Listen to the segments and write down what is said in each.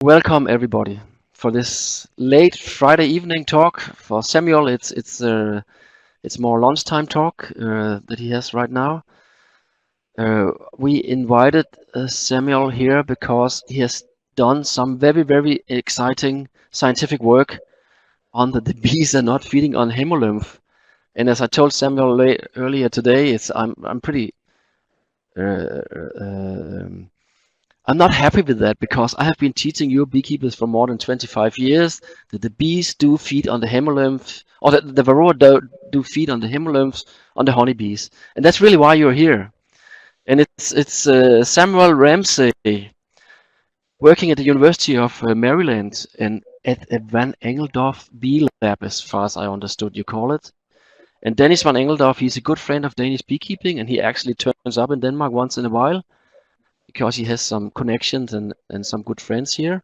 Welcome everybody for this late Friday evening talk. For Samuel, it's more lunchtime talk that he has right now. We invited Samuel here because he has done some very exciting scientific work on the bees are not feeding on hemolymph. And as I told Samuel earlier today, I'm pretty uh, um, I'm not happy with that because I have been teaching you beekeepers for more than 25 years that the bees do feed on the hemolymph, or that the Varroa do feed on the hemolymphs on the honeybees, and that's really why you're here. And it's Samuel Ramsey working at the University of Maryland and at a Van Engeldorf bee lab, as far as I understood you call it. And Dennis Van Engeldorf, he's a good friend of Danish beekeeping, and he actually turns up in Denmark once in a while because he has some connections and some good friends here.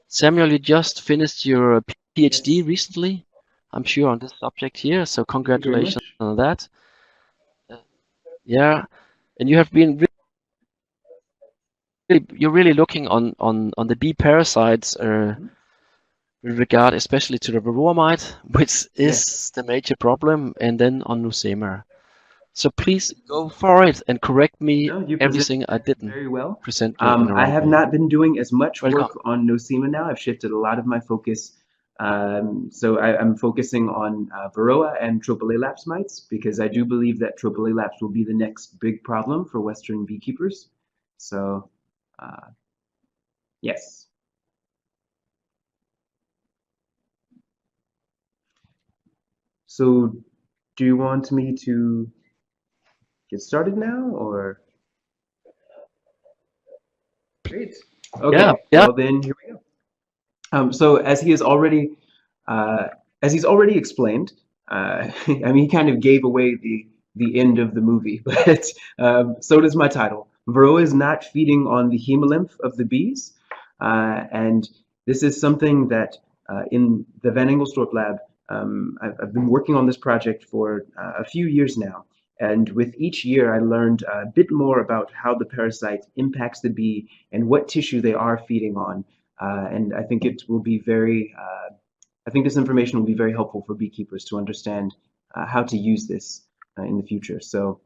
Samuel, you just finished your PhD Yes, recently, I'm sure, on this subject here, so thank you very congratulations much. on that. Uh, yeah, and you have been you're really looking on the bee parasites Mhm. with regard especially to the varroa mite, which Yes, is the major problem, and then on Nosema. So please go for it and correct me no, you presented everything I that didn't very well. present in the I right have way. not been doing as much Welcome. work on nosema now. I've shifted a lot of my focus. I'm focusing on Varroa and Tropicolaps mites because I do believe that Tropicolaps will be the next big problem for Western beekeepers. So, uh, yes. So, do you want me to get started now or? Great. Yeah, Okay, yeah. well then here we go. So uh, as he's already explained, I mean, he kind of gave away the end of the movie, but so does my title. Varroa is not feeding on the hemolymph of the bees, and this is something that in the Van Engelstorp lab, I've been working on this project for a few years now. And with each year, I learned a bit more about how the parasite impacts the bee and what tissue they are feeding on. And I think it will be I think this information will be very helpful for beekeepers to understand how to use this in the future. So,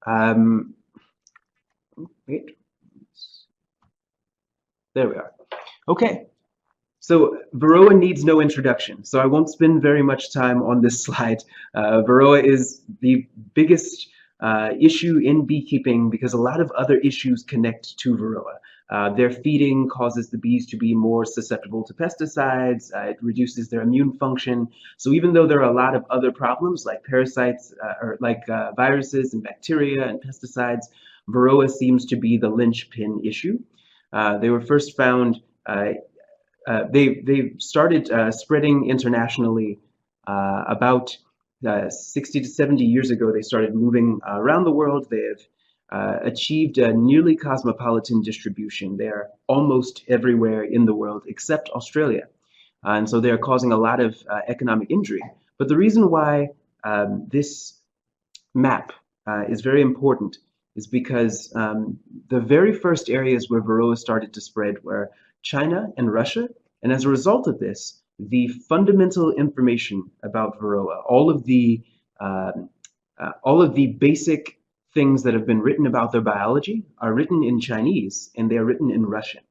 um, wait, there we are. Okay, so Varroa needs no introduction, so I won't spend very much time on this slide. Varroa is the biggest issue in beekeeping because a lot of other issues connect to Varroa. Their feeding causes the bees to be more susceptible to pesticides. It reduces their immune function. So even though there are a lot of other problems like parasites or like viruses and bacteria and pesticides, Varroa seems to be the linchpin issue. They were first found they started spreading internationally about 60 to 70 years ago. They started moving around the world. They have achieved a nearly cosmopolitan distribution. They are almost everywhere in the world except Australia. And so they are causing a lot of economic injury. But the reason why this map is very important is because the very first areas where Varroa started to spread were China and Russia. And as a result of this, the fundamental information about Varroa, uh, all of the basic things that have been written about their biology are written in Chinese and they are written in Russian.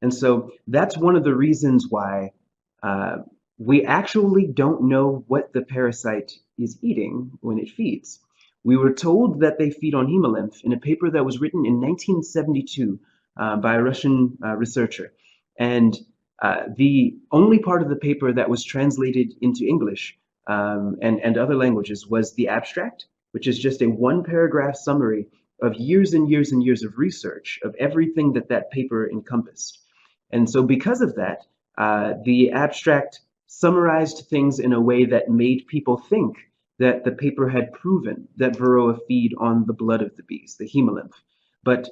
And so that's one of the reasons why uh, we actually don't know what the parasite is eating when it feeds. We were told that they feed on hemolymph in a paper that was written in 1972 by a Russian researcher. And the only part of the paper that was translated into English and other languages was the abstract, which is just a one paragraph summary of years and years and years of research of everything that that paper encompassed. And so, because of that, the abstract summarized things in a way that made people think that the paper had proven that Varroa feed on the blood of the bees, the hemolymph. But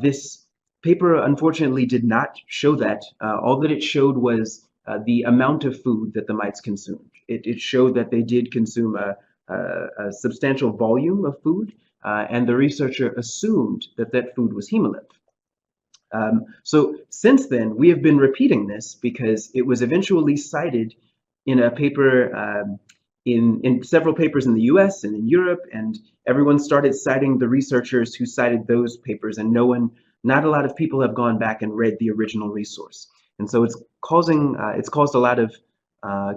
this paper unfortunately did not show that. All that it showed was the amount of food that the mites consumed. It showed that they did consume a substantial volume of food, and the researcher assumed that that food was hemolymph. So since then, we have been repeating this because it was eventually cited in a paper, in several papers in the US and in Europe, and everyone started citing the researchers who cited those papers, and not a lot of people have gone back and read the original resource. And so it's caused a lot of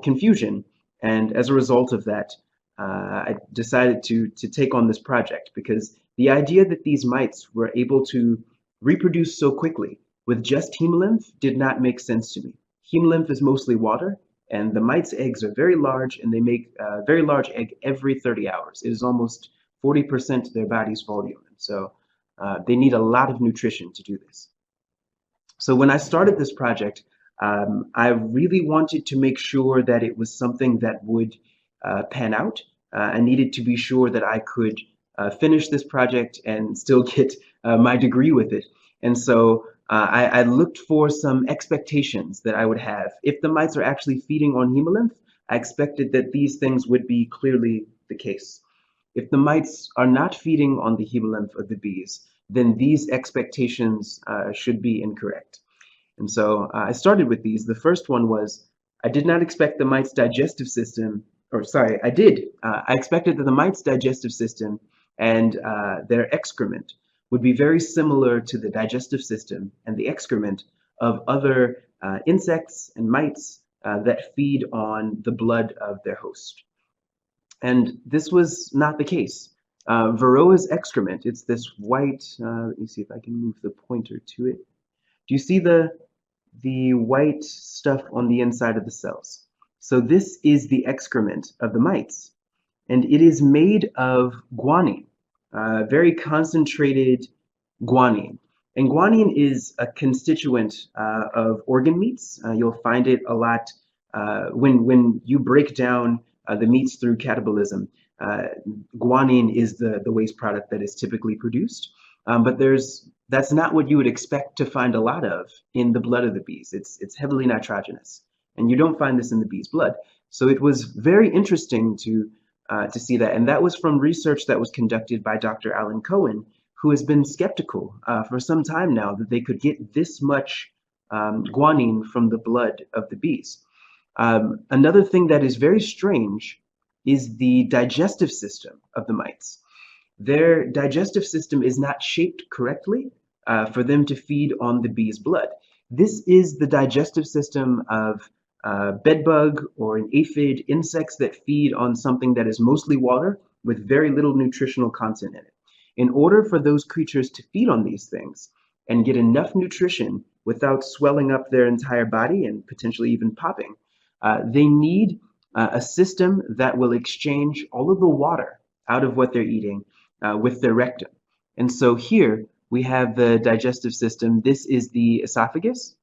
confusion, and as a result of that, I decided to take on this project because the idea that these mites were able to reproduce so quickly with just hemolymph did not make sense to me. Hemolymph is mostly water, and the mites' eggs are very large, and they make a very large egg every 30 hours. It is almost 40% of their body's volume, and so they need a lot of nutrition to do this. So when I started this project, I really wanted to make sure that it was something that would pan out. I needed to be sure that I could finish this project and still get my degree with it. And so I looked for some expectations that I would have. If the mites are actually feeding on hemolymph, I expected that these things would be clearly the case. If the mites are not feeding on the hemolymph of the bees, then these expectations should be incorrect. And so I started with these. The first one was I did not expect the mites' digestive system, or sorry, I did. I expected that the mites' digestive system and their excrement would be very similar to the digestive system and the excrement of other insects and mites that feed on the blood of their host. And this was not the case. Varroa's excrement, it's this white, let me see if I can move the pointer to it. Do you see the white stuff on the inside of the cells? So this is the excrement of the mites, and it is made of guanine, very concentrated guanine. And guanine is a constituent of organ meats. You'll find it a lot when you break down the meats through catabolism. Guanine is the waste product that is typically produced, but that's not what you would expect to find a lot of in the blood of the bees. It's heavily nitrogenous, and you don't find this in the bees' blood. So it was very interesting to see that, and that was from research that was conducted by Dr. Alan Cohen, who has been skeptical for some time now that they could get this much guanine from the blood of the bees. Another thing that is very strange is the digestive system of the mites. Their digestive system is not shaped correctly for them to feed on the bee's blood. This is the digestive system of bedbug or an aphid, insects that feed on something that is mostly water with very little nutritional content in it. In order for those creatures to feed on these things and get enough nutrition without swelling up their entire body and potentially even popping, they need a system that will exchange all of the water out of what they're eating with their rectum. And so here we have the digestive system. This is the esophagus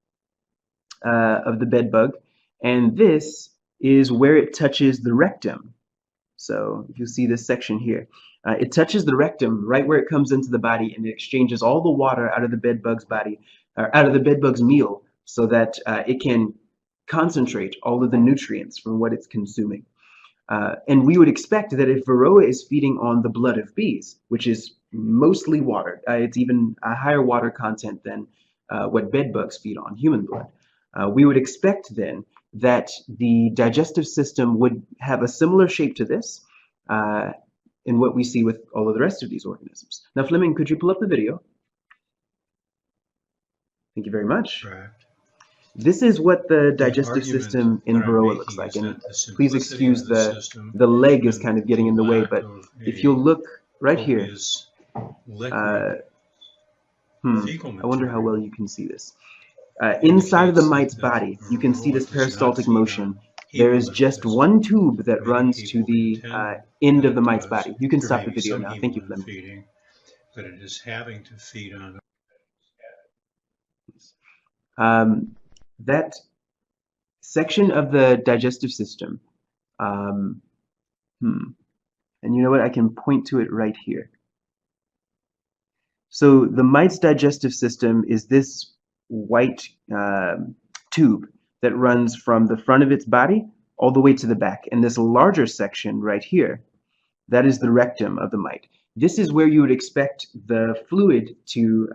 of the bedbug, and this is where it touches the rectum. So if you see this section here, it touches the rectum right where it comes into the body, and it exchanges all the water out of the bedbug's body, or out of the bedbug's meal, so that it can concentrate all of the nutrients from what it's consuming. And we would expect that if Varroa is feeding on the blood of bees, which is mostly water, it's even a higher water content than what bedbugs feed on, human blood, we would expect then that the digestive system would have a similar shape to this in what we see with all of the rest of these organisms. Now, Fleming, could you pull up the video? Thank you very much. Right. This is what the digestive system in Varroa looks like, and please excuse the leg is kind of getting in the way, but if you'll look right here, I wonder how well you can see this. Inside of the mite's body, you can see this peristaltic motion. There is just one tube that runs to the end of the mite's body. You can stop the video now. Thank you, Fleming. But it is having to feed on that section of the digestive system, and you know what, I can point to it right here. So the mite's digestive system is this white tube that runs from the front of its body all the way to the back, and this larger section right here, that is the rectum of the mite. This is where you would expect the fluid to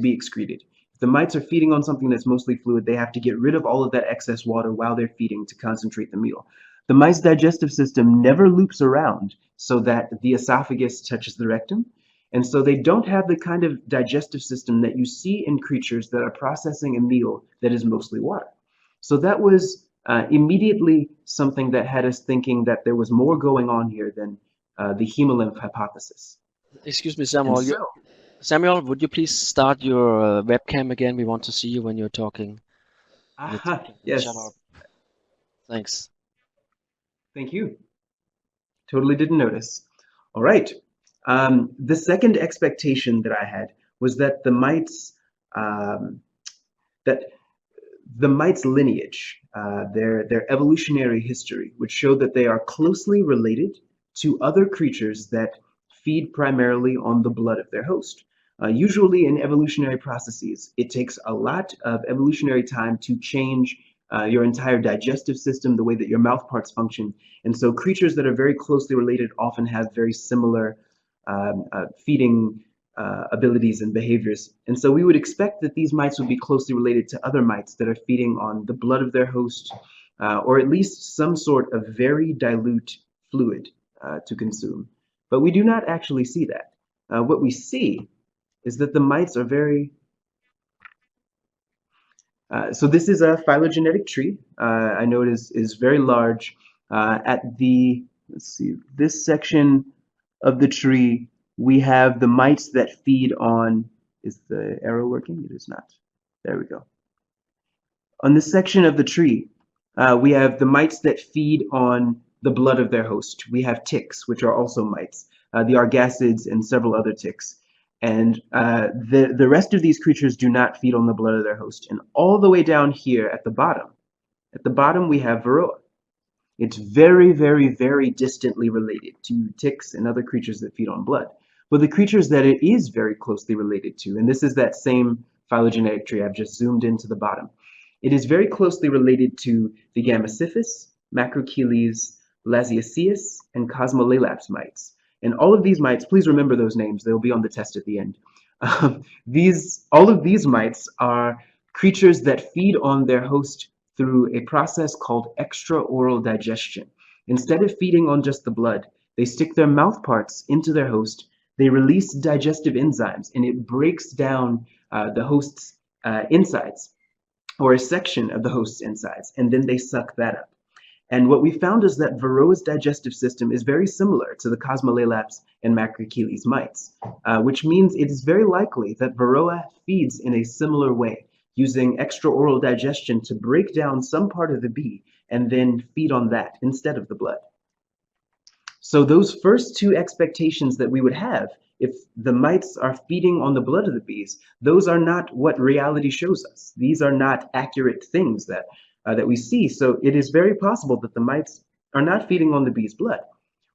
be excreted. If the mites are feeding on something that's mostly fluid, they have to get rid of all of that excess water while they're feeding to concentrate the meal. The mice's digestive system never loops around so that the esophagus touches the rectum. And so they don't have the kind of digestive system that you see in creatures that are processing a meal that is mostly water. So that was immediately something that had us thinking that there was more going on here than the hemolymph hypothesis. Excuse me, And Samuel. so, Samuel, would you please start your webcam again? We want to see you when you're talking. yes, Shut up. Thanks. thank you. Totally didn't notice. All right. The second expectation that I had was that the mites lineage, their evolutionary history, would show that they are closely related to other creatures that feed primarily on the blood of their host. Usually in evolutionary processes, it takes a lot of evolutionary time to change your entire digestive system, the way that your mouth parts function. And so creatures that are very closely related often have very similar feeding abilities and behaviors. And so we would expect that these mites would be closely related to other mites that are feeding on the blood of their host, or at least some sort of very dilute fluid to consume. But we do not actually see that. What we see is that the mites are very... so this is a phylogenetic tree. I know it is very large. At the, let's see, this section of the tree, we have the mites that feed on... Is the arrow working? It is not. There we go. On this section of the tree, we have the mites that feed on the blood of their host. We have ticks, which are also mites, the argacids and several other ticks. And the rest of these creatures do not feed on the blood of their host. And all the way down here at the bottom we have Varroa. It's very, very, very distantly related to ticks and other creatures that feed on blood. But the creatures that it is very closely related to, and this is that same phylogenetic tree, I've just zoomed into the bottom. It is very closely related to the Gammacyphus, Macrocheles, Lasiaceus, and Cosmolelaps mites. And all of these mites, please remember those names, they'll be on the test at the end. All of these mites are creatures that feed on their host through a process called extraoral digestion. Instead of feeding on just the blood, they stick their mouth parts into their host, they release digestive enzymes, and it breaks down the host's insides, or a section of the host's insides, and then they suck that up. And what we found is that Varroa's digestive system is very similar to the Cosmolelaps and Macrocheles mites, which means it is very likely that Varroa feeds in a similar way, using extraoral digestion to break down some part of the bee and then feed on that instead of the blood. So those first two expectations that we would have, if the mites are feeding on the blood of the bees, those are not what reality shows us. These are not accurate things that we see. So it is very possible that the mites are not feeding on the bee's blood.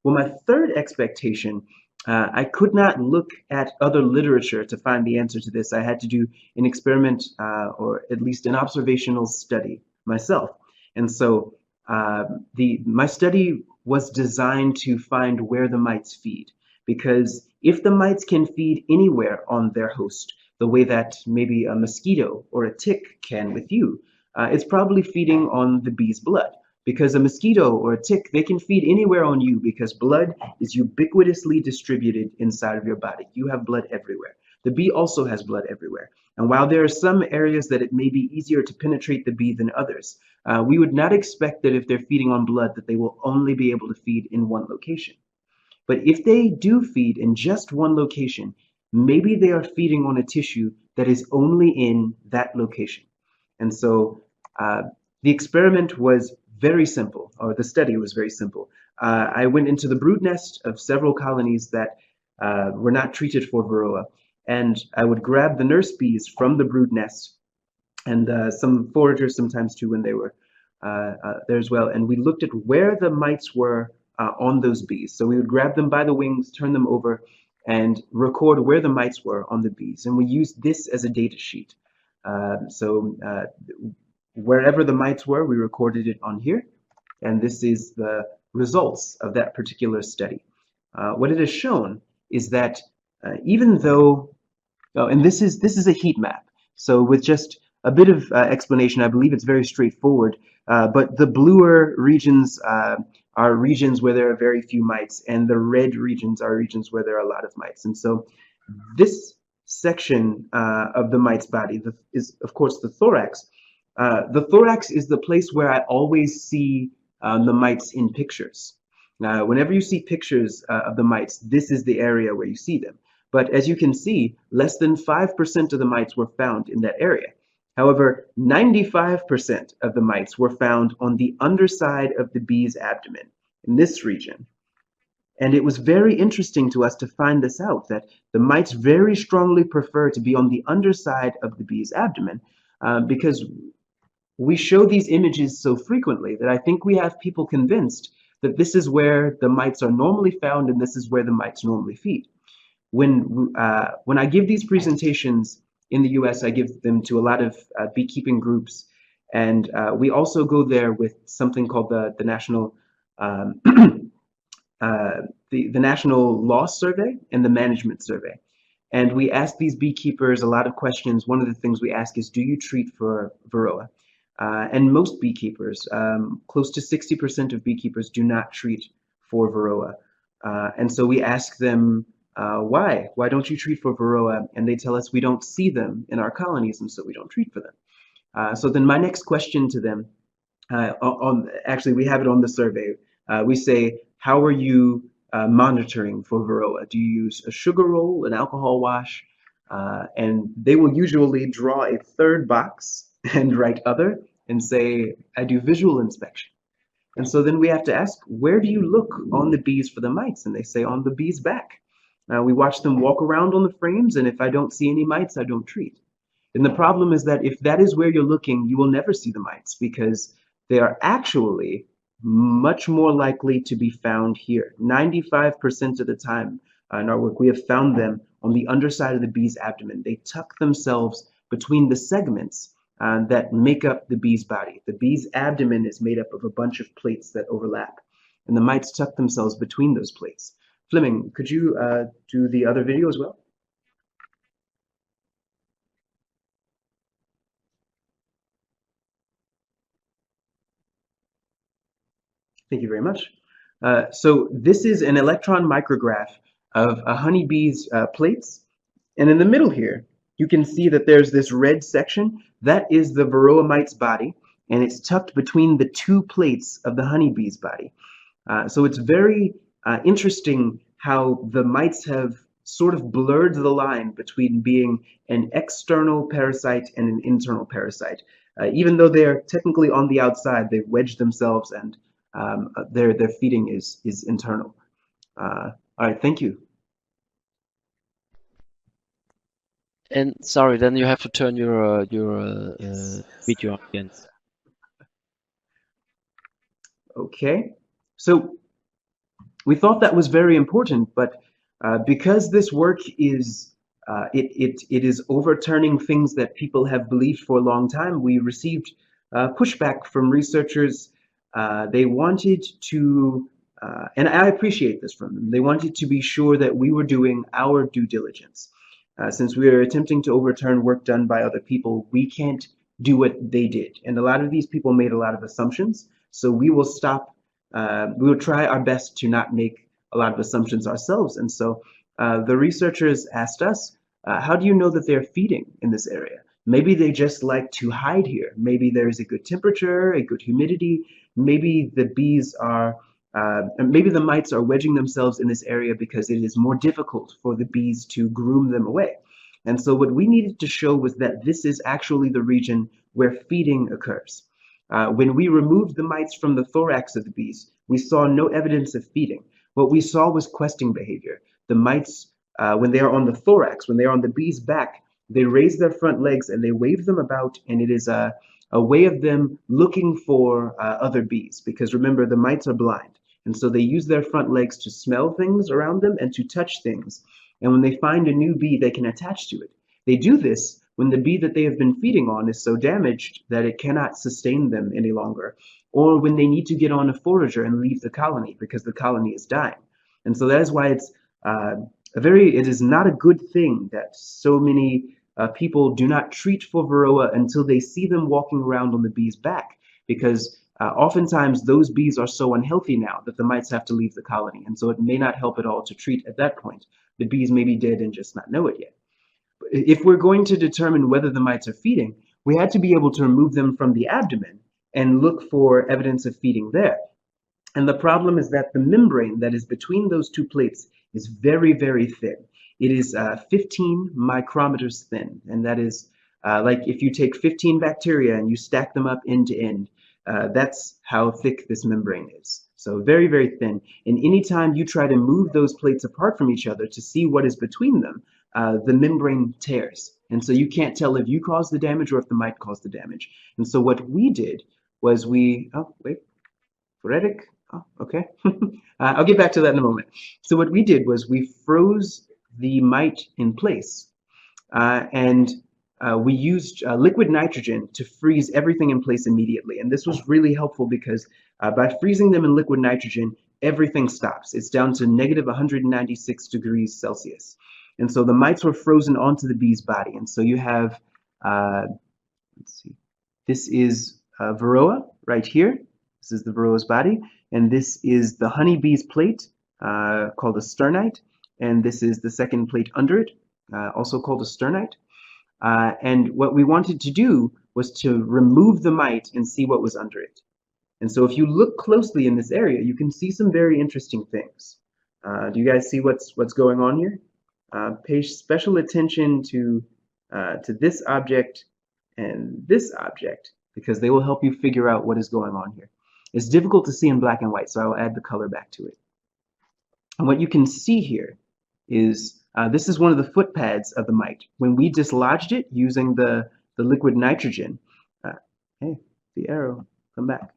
Well, my third expectation, I could not look at other literature to find the answer to this. I had to do an experiment, or at least an observational study myself. And so my study was designed to find where the mites feed. Because if the mites can feed anywhere on their host, the way that maybe a mosquito or a tick can with you, it's probably feeding on the bee's blood. Because a mosquito or a tick, they can feed anywhere on you because blood is ubiquitously distributed inside of your body. You have blood everywhere. The bee also has blood everywhere. And while there are some areas that it may be easier to penetrate the bee than others, we would not expect that if they're feeding on blood that they will only be able to feed in one location. But if they do feed in just one location, maybe they are feeding on a tissue that is only in that location. And so the experiment was very simple, or the study was very simple. I went into the brood nest of several colonies that were not treated for Varroa, and I would grab the nurse bees from the brood nest, and some foragers sometimes too when they were there as well, and we looked at where the mites were on those bees. So we would grab them by the wings, turn them over, and record where the mites were on the bees, and we used this as a data sheet. Wherever the mites were, we recorded it on here, and this is the results of that particular study. What it has shown is that even though, and this is a heat map. So with just a bit of explanation, I believe it's very straightforward, but the bluer regions are regions where there are very few mites, and the red regions are regions where there are a lot of mites. And so this section of the mite's body is, of course, the thorax. The thorax is the place where I always see the mites in pictures. Now, whenever you see pictures of the mites, this is the area where you see them. But as you can see, less than 5% of the mites were found in that area. However, 95% of the mites were found on the underside of the bee's abdomen, in this region. And it was very interesting to us to find this out, that the mites very strongly prefer to be on the underside of the bee's abdomen, because we show these images so frequently that I think we have people convinced that this is where the mites are normally found and this is where the mites normally feed. When I give these presentations in the US, I give them to a lot of beekeeping groups, and we also go there with something called the National the National Loss Survey and the Management Survey. And we ask these beekeepers a lot of questions. One of the things we ask is, do you treat for Varroa? And most beekeepers, close to 60% of beekeepers, do not treat for Varroa. And so we ask them, why? Why don't you treat for Varroa? And they tell us we don't see them in our colonies, and so we don't treat for them. So then my next question to them, actually we have it on the survey. We say, how are you monitoring for Varroa? Do you use a sugar roll, an alcohol wash? And they will usually draw a third box and write other and say, I do visual inspection. And so then we have to ask, where do you look on the bees for the mites? And they say, on the bee's back. We watch them walk around on the frames, and if I don't see any mites, I don't treat. And the problem is that if that is where you're looking, you will never see the mites, because they are actually much more likely to be found here. 95% of the time in our work, we have found them on the underside of the bee's abdomen. They tuck themselves between the segments that make up the bee's body. The bee's abdomen is made up of a bunch of plates that overlap, and the mites tuck themselves between those plates. Fleming, could you do the other video as well? Thank you very much. So this is an electron micrograph of a honeybee's plates. And in the middle here, you can see that there's this red section. That is the Varroa mite's body, and it's tucked between the two plates of the honeybee's body. So it's very interesting how the mites have sort of blurred the line between being an external parasite and an internal parasite. Even though they're technically on the outside, they've wedged themselves, and their feeding is internal. All right, thank you. And sorry, then you have to turn your video on again. Okay, so we thought that was very important, but because this work is it is overturning things that people have believed for a long time, we received pushback from researchers. They wanted to, and I appreciate this from them, they wanted to be sure that we were doing our due diligence. Since we are attempting to overturn work done by other people, we can't do what they did. And a lot of these people made a lot of assumptions, so we will stop, we will try our best to not make a lot of assumptions ourselves. And so the researchers asked us, how do you know that they're feeding in this area? Maybe they just like to hide here. Maybe there's a good temperature, a good humidity. Maybe the bees are, maybe the mites are wedging themselves in this area because it is more difficult for the bees to groom them away. And so what we needed to show was that this is actually the region where feeding occurs. When we removed the mites from the thorax of the bees, we saw no evidence of feeding. What we saw was questing behavior. The mites, when they are on the thorax, when they are on the bee's back, they raise their front legs and they wave them about, and it is a way of them looking for other bees, because remember, the mites are blind. And so they use their front legs to smell things around them and to touch things. And when they find a new bee, they can attach to it. They do this when the bee that they have been feeding on is so damaged that it cannot sustain them any longer, or when they need to get on a forager and leave the colony because the colony is dying. And so that is why it's it is not a good thing that so many people do not treat for Varroa until they see them walking around on the bee's back, because oftentimes those bees are so unhealthy now that the mites have to leave the colony, and so it may not help at all to treat at that point. The bees may be dead and just not know it yet. If we're going to determine whether the mites are feeding, we had to be able to remove them from the abdomen and look for evidence of feeding there. And the problem is that the membrane that is between those two plates is very, very thin. It is 15 micrometers thin, and that is like if you take 15 bacteria and you stack them up end to end, that's how thick this membrane is. So very, very thin. And anytime you try to move those plates apart from each other to see what is between them, the membrane tears. And so you can't tell if you caused the damage or if the mite caused the damage. And so what we did was Faradic, oh, okay. I'll get back to that in a moment. So what we did was we froze the mite in place, and we used liquid nitrogen to freeze everything in place immediately. And this was really helpful because by freezing them in liquid nitrogen, everything stops. It's down to negative 196 degrees Celsius. And so the mites were frozen onto the bee's body. And so you have, let's see, this is Varroa right here. This is the Varroa's body. And this is the honeybee's plate, called a sternite. And this is the second plate under it, also called a sternite. And what we wanted to do was to remove the mite and see what was under it. And so if you look closely in this area, you can see some very interesting things. Do you guys see what's going on here? Pay special attention to this object and this object, because they will help you figure out what is going on here. It's difficult to see in black and white, so I will add the color back to it. And what you can see here is this is one of the foot pads of the mite. When we dislodged it using the liquid nitrogen, hey, the arrow, come back.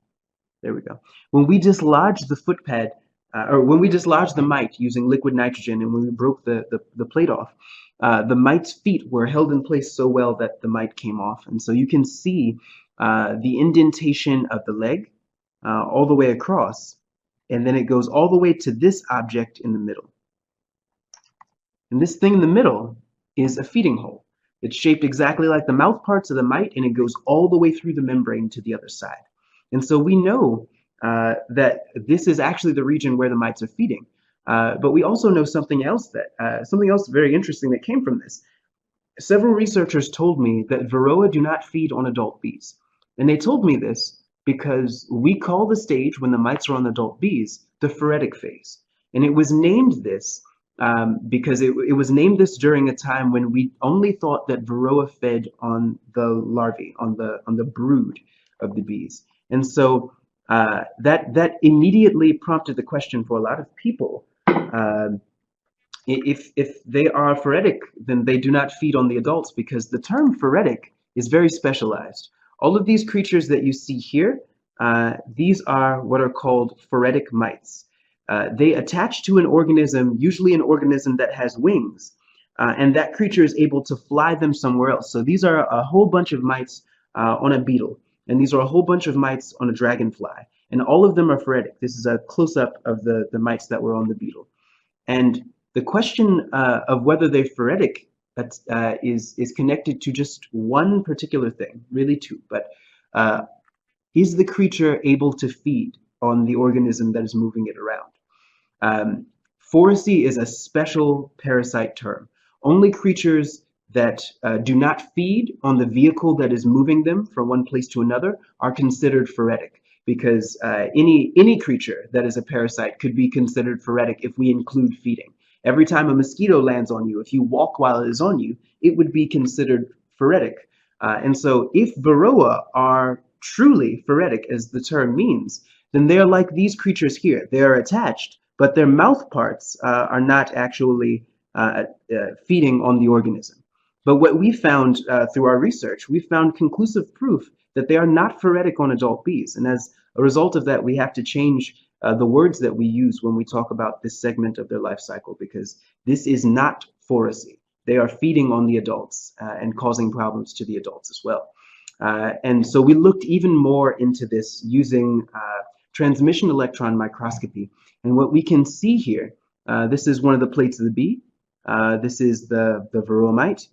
There we go. When we dislodged the foot pad, or when we dislodged the mite using liquid nitrogen, and when we broke the plate off, the mite's feet were held in place so well that the mite came off. And so you can see the indentation of the leg all the way across, and then it goes all the way to this object in the middle. And this thing in the middle is a feeding hole. It's shaped exactly like the mouth parts of the mite, and it goes all the way through the membrane to the other side. And so we know that this is actually the region where the mites are feeding. But we also know something else very interesting that came from this. Several researchers told me that Varroa do not feed on adult bees. And they told me this because we call the stage when the mites are on adult bees the Faradic phase. And it was named this because it was named this during a time when we only thought that Varroa fed on the larvae, on the brood of the bees. And so that immediately prompted the question for a lot of people. If they are Faradic, then they do not feed on the adults, because the term Faradic is very specialized. All of these creatures that you see here, these are what are called Faradic mites. They attach to an organism, usually an organism that has wings, and that creature is able to fly them somewhere else. So these are a whole bunch of mites on a beetle, and these are a whole bunch of mites on a dragonfly, and all of them are Faradic. This is a close-up of the mites that were on the beetle. And the question of whether they're Faradic is connected to just one particular thing, really two, but is the creature able to feed on the organism that is moving it around? Foracy is a special parasite term. Only creatures that do not feed on the vehicle that is moving them from one place to another are considered Faradic, because any creature that is a parasite could be considered Faradic if we include feeding. Every time a mosquito lands on you, if you walk while it is on you, it would be considered Faradic. And so if Varroa are truly Faradic, as the term means, then they are like these creatures here. They are attached, but their mouth parts are not actually feeding on the organism. But what we found through our research, we found conclusive proof that they are not Faradic on adult bees. And as a result of that, we have to change the words that we use when we talk about this segment of their life cycle, because this is not foracy. They are feeding on the adults and causing problems to the adults as well. And so we looked even more into this using transmission electron microscopy. And what we can see here, this is one of the plates of the bee. This is the Varroa mite.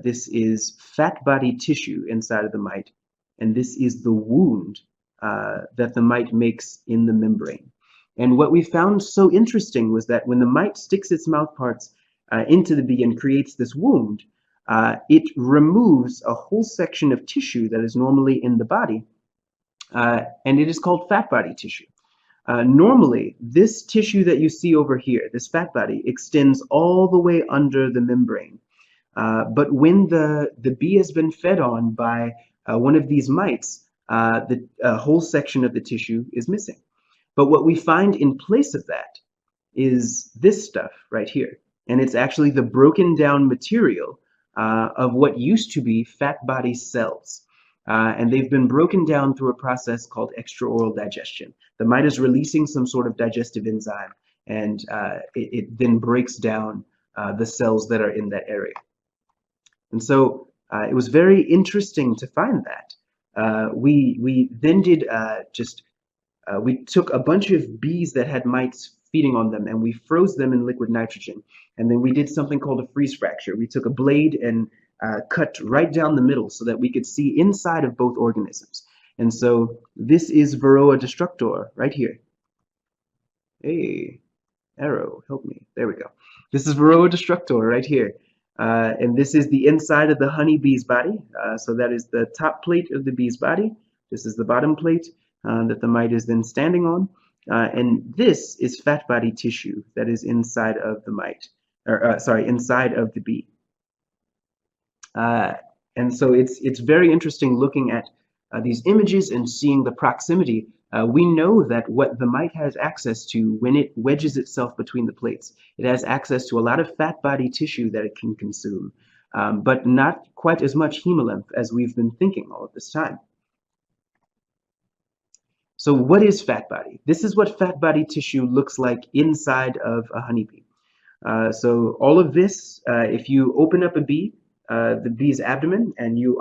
This is fat body tissue inside of the mite, and this is the wound that the mite makes in the membrane. And what we found so interesting was that when the mite sticks its mouth parts into the bee and creates this wound, it removes a whole section of tissue that is normally in the body, and it is called fat body tissue. Normally, this tissue that you see over here, this fat body, extends all the way under the membrane. But when the bee has been fed on by one of these mites, the whole section of the tissue is missing. But what we find in place of that is this stuff right here. And it's actually the broken down material of what used to be fat body cells. And they've been broken down through a process called extraoral digestion. The mite is releasing some sort of digestive enzyme, and it then breaks down the cells that are in that area. And so it was very interesting to find that. We then did we took a bunch of bees that had mites feeding on them, and we froze them in liquid nitrogen. And then we did something called a freeze fracture. We took a blade and cut right down the middle so that we could see inside of both organisms. And so this is Varroa Destructor right here. Hey, arrow, help me. There we go. This is Varroa Destructor right here. And this is the inside of the honeybee's body. So that is the top plate of the bee's body. This is the bottom plate that the mite is then standing on. And this is fat body tissue that is inside of the mite, or inside of the bee. And so it's very interesting looking at these images and seeing the proximity. We know that what the mite has access to when it wedges itself between the plates, it has access to a lot of fat body tissue that it can consume, but not quite as much hemolymph as we've been thinking all of this time. So what is fat body? This is what fat body tissue looks like inside of a honeybee. So all of this, if you open up a bee, the bee's abdomen, and you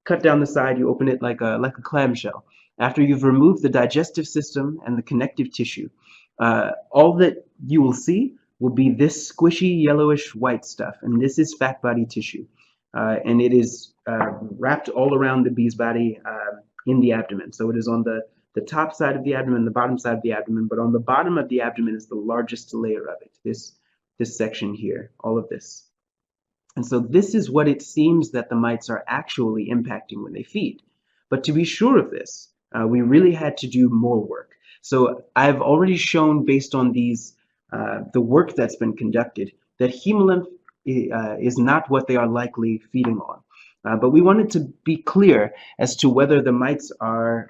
cut down the side, you open it like a clamshell. After you've removed the digestive system and the connective tissue, all that you will see will be this squishy yellowish white stuff, and this is fat body tissue. And it is wrapped all around the bee's body in the abdomen. So it is on the top side of the abdomen, the bottom side of the abdomen, but on the bottom of the abdomen is the largest layer of it, this section here, all of this. And so this is what it seems that the mites are actually impacting when they feed. But to be sure of this, we really had to do more work. So I've already shown, based on these, the work that's been conducted, that hemolymph is not what they are likely feeding on. But we wanted to be clear as to whether the mites are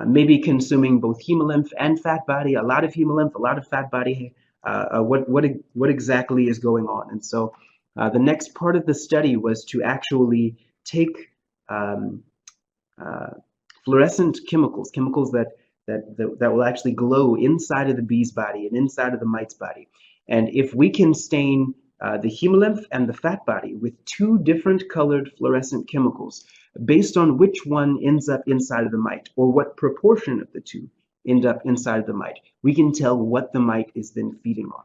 maybe consuming both hemolymph and fat body, a lot of hemolymph, a lot of fat body, what exactly is going on. And so the next part of the study was to actually take fluorescent chemicals that will actually glow inside of the bee's body and inside of the mite's body. And if we can stain the hemolymph and the fat body with two different colored fluorescent chemicals, based on which one ends up inside of the mite, or what proportion of the two end up inside of the mite, we can tell what the mite is then feeding on.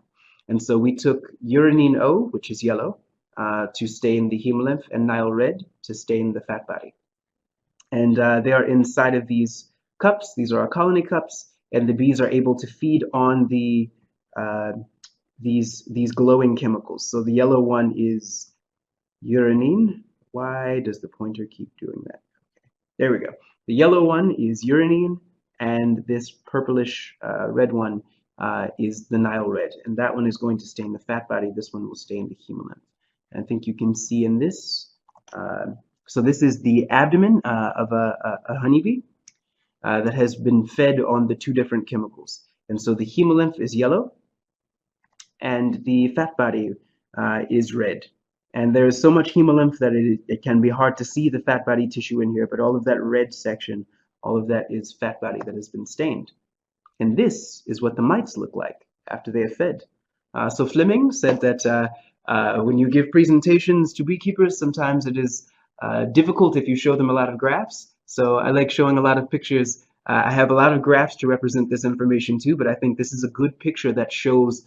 And so we took uranine O, which is yellow, to stain the hemolymph, and Nile red to stain the fat body. And they are inside of these cups. These are our colony cups, and the bees are able to feed on the these glowing chemicals. So the yellow one is uranine. Why does the pointer keep doing that? Okay, there we go. The yellow one is uranine, and this purplish red one is the Nile red, and that one is going to stain the fat body. This one will stain the hemolymph. And I think you can see in this. So this is the abdomen of a honeybee that has been fed on the two different chemicals. And so the hemolymph is yellow, and the fat body is red. And there is so much hemolymph that it can be hard to see the fat body tissue in here, but all of that red section, all of that is fat body that has been stained. And this is what the mites look like after they are fed. So Fleming said that when you give presentations to beekeepers, sometimes it is difficult if you show them a lot of graphs. So I like showing a lot of pictures. I have a lot of graphs to represent this information too, but I think this is a good picture that shows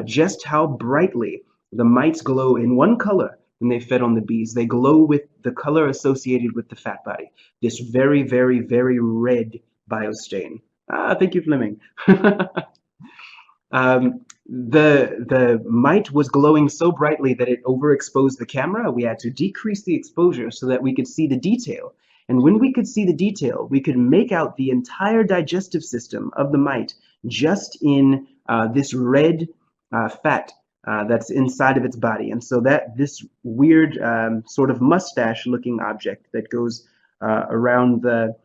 just how brightly The mites glow in one color when they fed on the bees. They glow with the color associated with the fat body, this very, very, very red biostain. Thank you, Fleming. The mite was glowing so brightly that it overexposed the camera. We had to decrease the exposure so that we could see the detail. And when we could see the detail, we could make out the entire digestive system of the mite just in this red fat that's inside of its body. And so that this weird sort of mustache-looking object that goes around the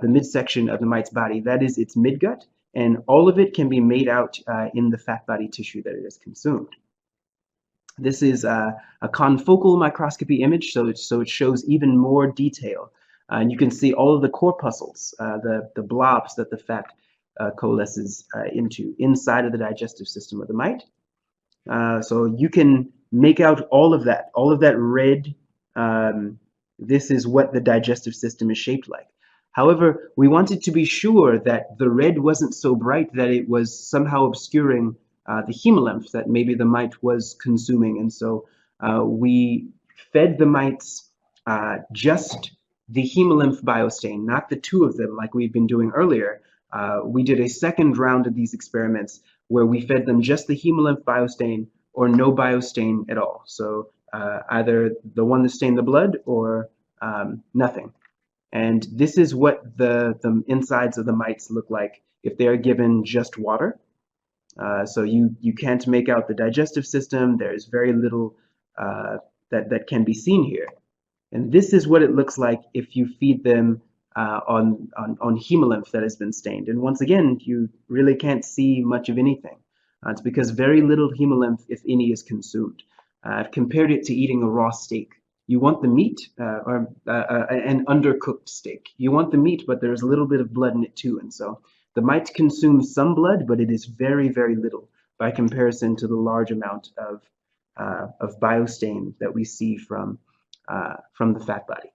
midsection of the mite's body, that is its midgut. And all of it can be made out in the fat body tissue that it has consumed. This is a confocal microscopy image, so it shows even more detail. And you can see all of the corpuscles, the blobs that the fat coalesces into inside of the digestive system of the mite. So you can make out all of that red. This is what the digestive system is shaped like. However, we wanted to be sure that the red wasn't so bright that it was somehow obscuring the hemolymph that maybe the mite was consuming. And so we fed the mites just the hemolymph biostain, not the two of them like we've been doing earlier. We did a second round of these experiments where we fed them just the hemolymph biostain or no biostain at all. So either the one that stained the blood or nothing. And this is what the insides of the mites look like if they are given just water. So you can't make out the digestive system. There's very little that can be seen here. And this is what it looks like if you feed them on hemolymph that has been stained. And once again, you really can't see much of anything. It's because very little hemolymph, if any, is consumed. I've compared it to eating a raw steak. You want the meat, or an undercooked steak. You want the meat, but there's a little bit of blood in it too. And so the mites consume some blood, but it is very, very little by comparison to the large amount of biostain that we see from the fat body.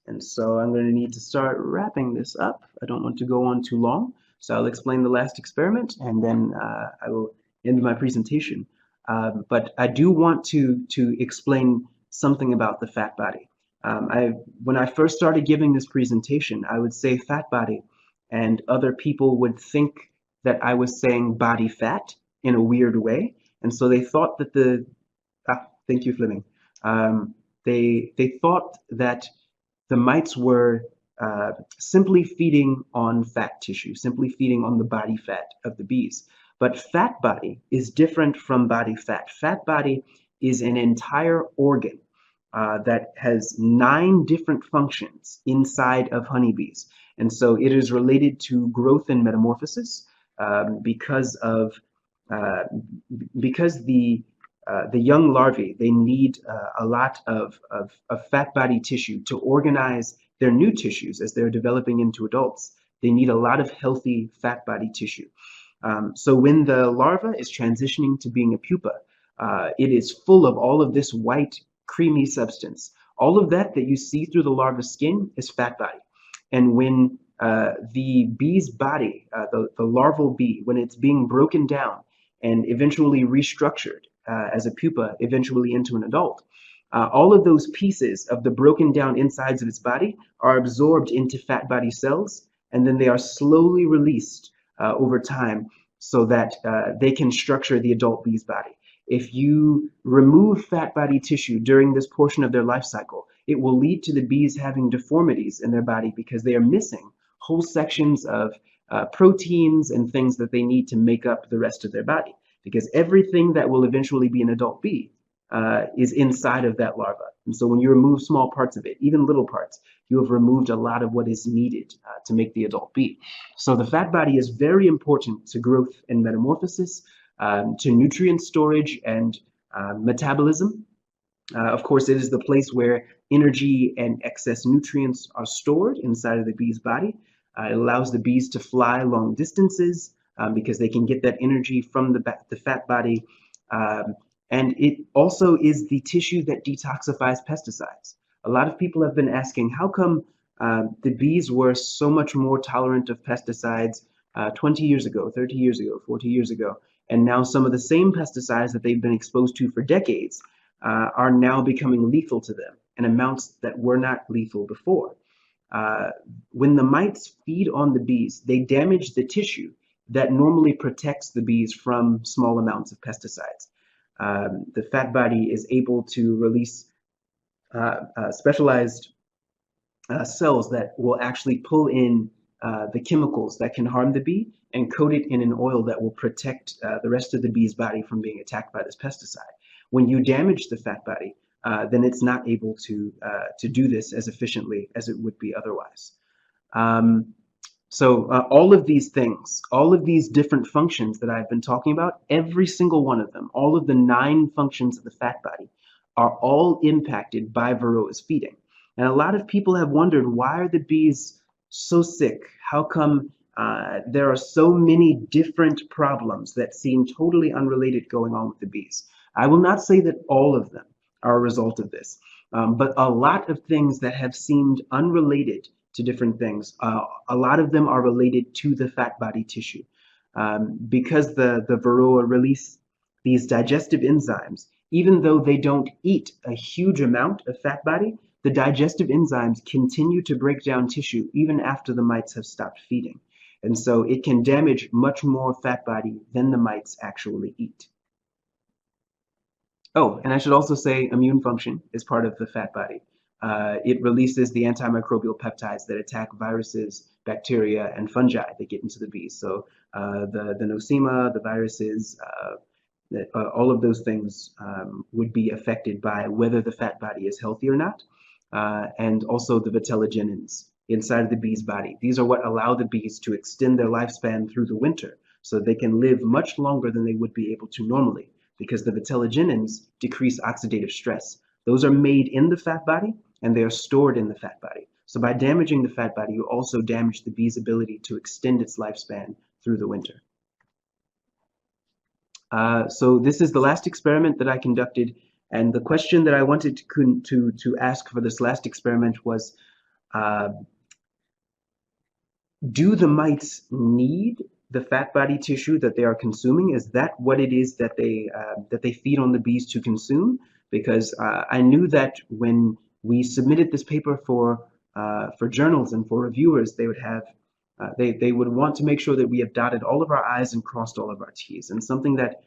And so I'm going to need to start wrapping this up. I don't want to go on too long, so I'll explain the last experiment, and then I will end my presentation. But I do want to explain something about the fat body. When I first started giving this presentation, I would say fat body, and other people would think that I was saying body fat in a weird way, and so they thought that thank you, Fleming. They thought that the mites were simply feeding on fat tissue, simply feeding on the body fat of the bees. But fat body is different from body fat. Fat body is an entire organ that has 9 different functions inside of honeybees. And so it is related to growth and metamorphosis because the young larvae, they need a lot of fat body tissue to organize their new tissues as they're developing into adults. They need a lot of healthy fat body tissue. So when the larva is transitioning to being a pupa, it is full of all of this white, creamy substance. All of that you see through the larva's skin is fat body. And when the bee's body, the larval bee, when it's being broken down and eventually restructured as a pupa, eventually into an adult, all of those pieces of the broken down insides of its body are absorbed into fat body cells, and then they are slowly released over time so that they can structure the adult bee's body. If you remove fat body tissue during this portion of their life cycle, it will lead to the bees having deformities in their body because they are missing whole sections of proteins and things that they need to make up the rest of their body. Because everything that will eventually be an adult bee is inside of that larva. And so when you remove small parts of it, even little parts, you have removed a lot of what is needed to make the adult bee. So the fat body is very important to growth and metamorphosis, to nutrient storage and metabolism. Of course, it is the place where energy and excess nutrients are stored inside of the bee's body. It allows the bees to fly long distances because they can get that energy from the fat body. And it also is the tissue that detoxifies pesticides. A lot of people have been asking, how come the bees were so much more tolerant of pesticides 20 years ago, 30 years ago, 40 years ago? And now some of the same pesticides that they've been exposed to for decades are now becoming lethal to them in amounts that were not lethal before. When the mites feed on the bees, they damage the tissue that normally protects the bees from small amounts of pesticides. The fat body is able to release specialized cells that will actually pull in the chemicals that can harm the bee and coat it in an oil that will protect the rest of the bee's body from being attacked by this pesticide. When you damage the fat body, then it's not able to do this as efficiently as it would be otherwise. So all of these things, all of these different functions that I've been talking about, every single one of them, all of the 9 functions of the fat body are all impacted by Varroa's feeding. And a lot of people have wondered, why are the bees so sick? How come there are so many different problems that seem totally unrelated going on with the bees? I will not say that all of them are a result of this, but a lot of things that have seemed unrelated to different things, a lot of them are related to the fat body tissue. Because the Varroa release these digestive enzymes, even though they don't eat a huge amount of fat body, the digestive enzymes continue to break down tissue even after the mites have stopped feeding. And so it can damage much more fat body than the mites actually eat. Oh, and I should also say immune function is part of the fat body. It releases the antimicrobial peptides that attack viruses, bacteria, and fungi that get into the bees. So the nosema, the viruses, all of those things would be affected by whether the fat body is healthy or not, and also the vitellogenins inside of the bee's body. These are what allow the bees to extend their lifespan through the winter, so they can live much longer than they would be able to normally, because the vitellogenins decrease oxidative stress. Those are made in the fat body, and they are stored in the fat body. So by damaging the fat body, you also damage the bee's ability to extend its lifespan through the winter. So this is the last experiment that I conducted, and the question that I wanted to ask for this last experiment was, do the mites need the fat body tissue that they are consuming? Is that what it is that they feed on the bees to consume? Because I knew that when we submitted this paper for journals and for reviewers, they would have they would want to make sure that we have dotted all of our I's and crossed all of our T's. And something that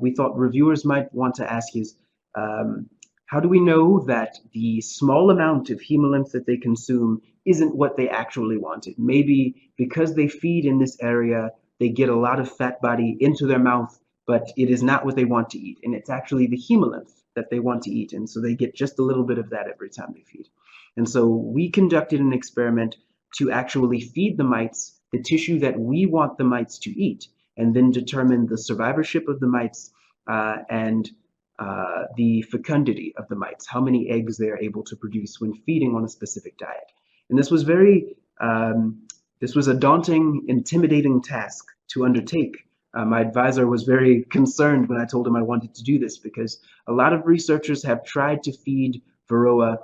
we thought reviewers might want to ask is, how do we know that the small amount of hemolymph that they consume isn't what they actually wanted? Maybe because they feed in this area, they get a lot of fat body into their mouth, but it is not what they want to eat. And it's actually the hemolymph that they want to eat. And so they get just a little bit of that every time they feed. And so we conducted an experiment to actually feed the mites the tissue that we want the mites to eat, and then determine the survivorship of the mites and the fecundity of the mites, how many eggs they are able to produce when feeding on a specific diet. And this was this was a daunting, intimidating task to undertake. My advisor was very concerned when I told him I wanted to do this, because a lot of researchers have tried to feed Varroa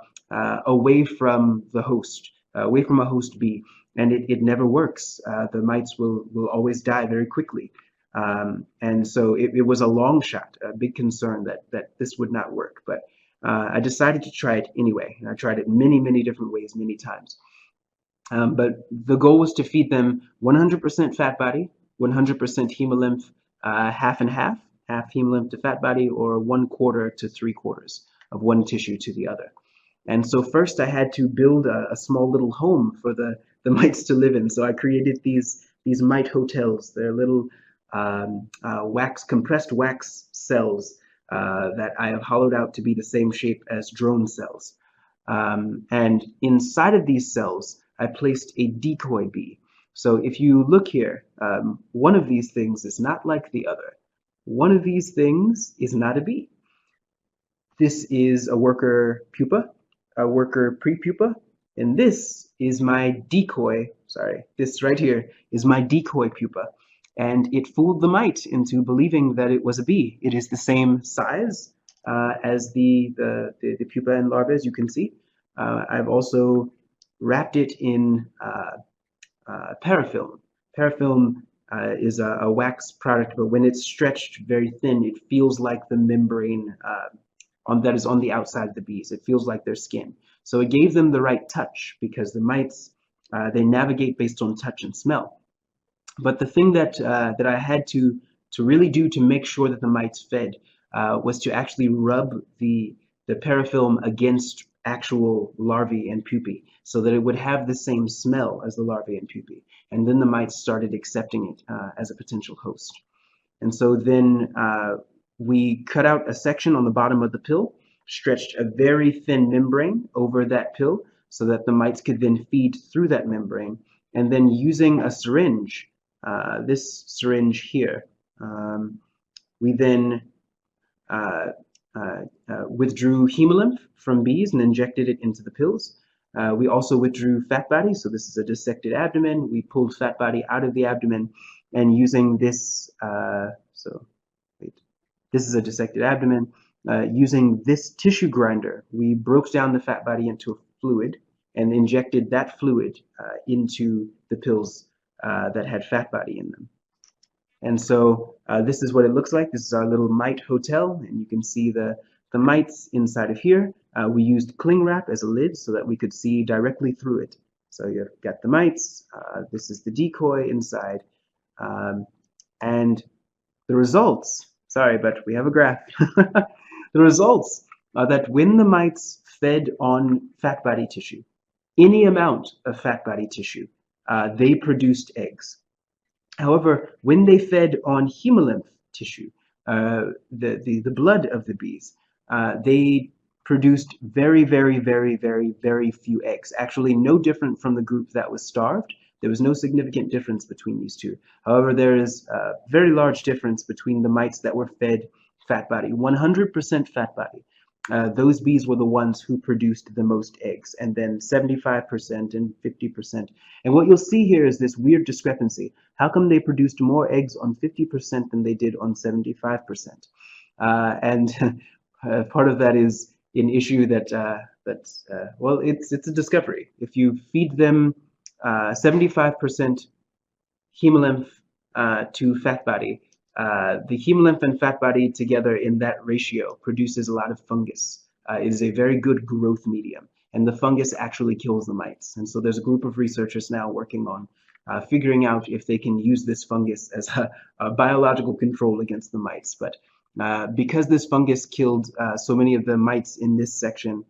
away from the host, away from a host bee, and it never works. The mites will always die very quickly. And so it was a long shot, a big concern that this would not work. But I decided to try it anyway. And I tried it many different ways, many times. But the goal was to feed them 100% fat body, 100% hemolymph, half and half hemolymph to fat body, or 1/4 to 3/4 of one tissue to the other. And so first I had to build a small little home for the mites to live in. So I created these mite hotels. They're little compressed wax cells that I have hollowed out to be the same shape as drone cells. And inside of these cells, I placed a decoy bee. So if you look here, one of these things is not like the other. One of these things is not a bee. This is a worker pupa, a worker prepupa, and this is my decoy, this right here is my decoy pupa. And it fooled the mite into believing that it was a bee. It is the same size as the pupa and larvae, as you can see. I've also wrapped it in parafilm. Parafilm is a wax product, but when it's stretched very thin, it feels like the membrane that is on the outside of the bees. It feels like their skin. So it gave them the right touch, because the mites, they navigate based on touch and smell. But the thing that I had to really do to make sure that the mites fed was to actually rub the parafilm against actual larvae and pupae, so that it would have the same smell as the larvae and pupae. And then the mites started accepting it as a potential host. And so then we cut out a section on the bottom of the pill, stretched a very thin membrane over that pill so that the mites could then feed through that membrane. And then using a syringe, this syringe here, we then withdrew hemolymph from bees and injected it into the pills. We also withdrew fat body, so this is a dissected abdomen. We pulled fat body out of the abdomen, and using this, this is a dissected abdomen. Using this tissue grinder, we broke down the fat body into a fluid and injected that fluid into the pills that had fat body in them. And so this is what it looks like. This is our little mite hotel, and you can see the mites inside of here. We used cling wrap as a lid so that we could see directly through it. So you've got the mites, this is the decoy inside, and the results, sorry, but we have a graph. The results are that when the mites fed on fat body tissue, any amount of fat body tissue, they produced eggs. However, when they fed on hemolymph tissue, the blood of the bees, they produced very, very, very, very, very few eggs. Actually, no different from the group that was starved. There was no significant difference between these two. However, there is a very large difference between the mites that were fed fat body, 100% fat body. Those bees were the ones who produced the most eggs, and then 75% and 50%. And what you'll see here is this weird discrepancy. How come they produced more eggs on 50% than they did on 75%? And part of that is an issue that, well, it's a discovery. If you feed them 75% hemolymph to fat body, the hemolymph and fat body together in that ratio produces a lot of fungus. It is a very good growth medium, and the fungus actually kills the mites. And so there's a group of researchers now working on figuring out if they can use this fungus as a biological control against the mites. But because this fungus killed so many of the mites in this section,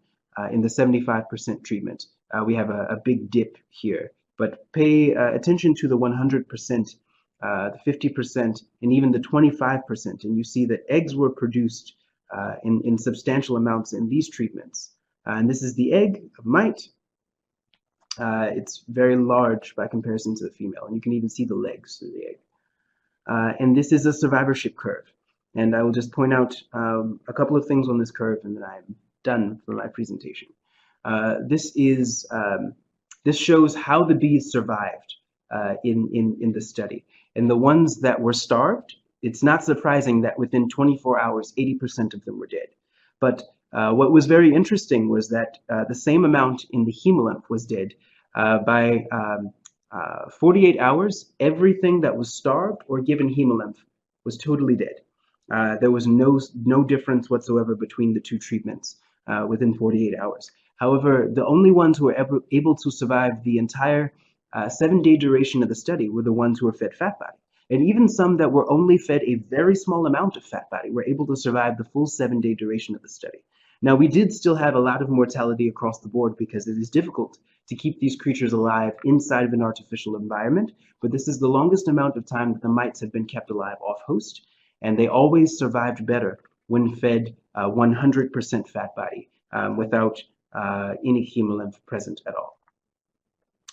in the 75% treatment, we have a big dip here. But pay attention to the 100%, the 50%, and even the 25%, and you see that eggs were produced in substantial amounts in these treatments. And this is the egg of mite. It's very large by comparison to the female, and you can even see the legs through the egg. And this is a survivorship curve. And I will just point out a couple of things on this curve, and then I'm done for my presentation. This shows how the bees survived in the study. And the ones that were starved, it's not surprising that within 24 hours, 80% of them were dead. But what was very interesting was that the same amount in the hemolymph was dead. By 48 hours, everything that was starved or given hemolymph was totally dead. There was no difference whatsoever between the two treatments within 48 hours. However, the only ones who were able to survive the entire 7-day duration of the study were the ones who were fed fat body. And even some that were only fed a very small amount of fat body were able to survive the full 7-day duration of the study. Now, we did still have a lot of mortality across the board because it is difficult to keep these creatures alive inside of an artificial environment, but this is the longest amount of time that the mites have been kept alive off host, and they always survived better when fed 100% fat body without any hemolymph present at all.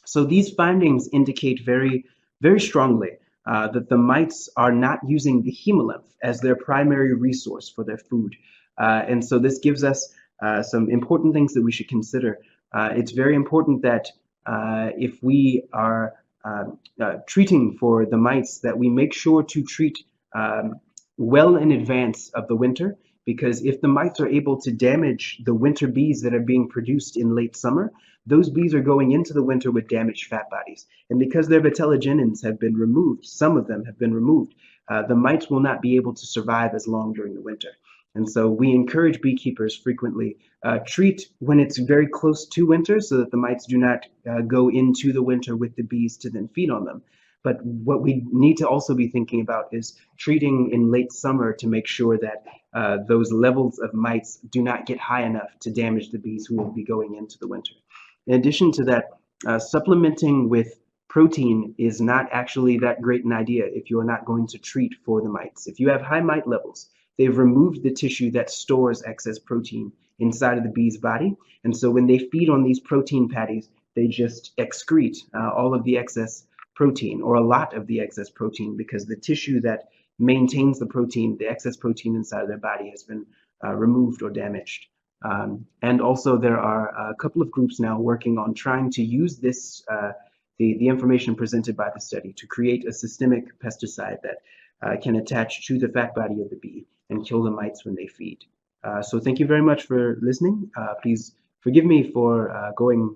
So these findings indicate very, very strongly that the mites are not using the hemolymph as their primary resource for their food. And so this gives us some important things that we should consider. It's very important that if we are treating for the mites, that we make sure to treat well in advance of the winter, because if the mites are able to damage the winter bees that are being produced in late summer, those bees are going into the winter with damaged fat bodies. And because their vitellogenins have been removed, some of them have been removed, the mites will not be able to survive as long during the winter. And so we encourage beekeepers frequently treat when it's very close to winter so that the mites do not go into the winter with the bees to then feed on them. But what we need to also be thinking about is treating in late summer to make sure that those levels of mites do not get high enough to damage the bees who will be going into the winter. In addition to that, supplementing with protein is not actually that great an idea if you are not going to treat for the mites. If you have high mite levels, they've removed the tissue that stores excess protein inside of the bee's body. And so when they feed on these protein patties, they just excrete all of the excess protein, or a lot of the excess protein, because the tissue that maintains the protein, the excess protein inside of their body, has been removed or damaged. And also there are a couple of groups now working on trying to use this, the information presented by the study, to create a systemic pesticide that can attach to the fat body of the bee and kill the mites when they feed. So thank you very much for listening. Please forgive me for going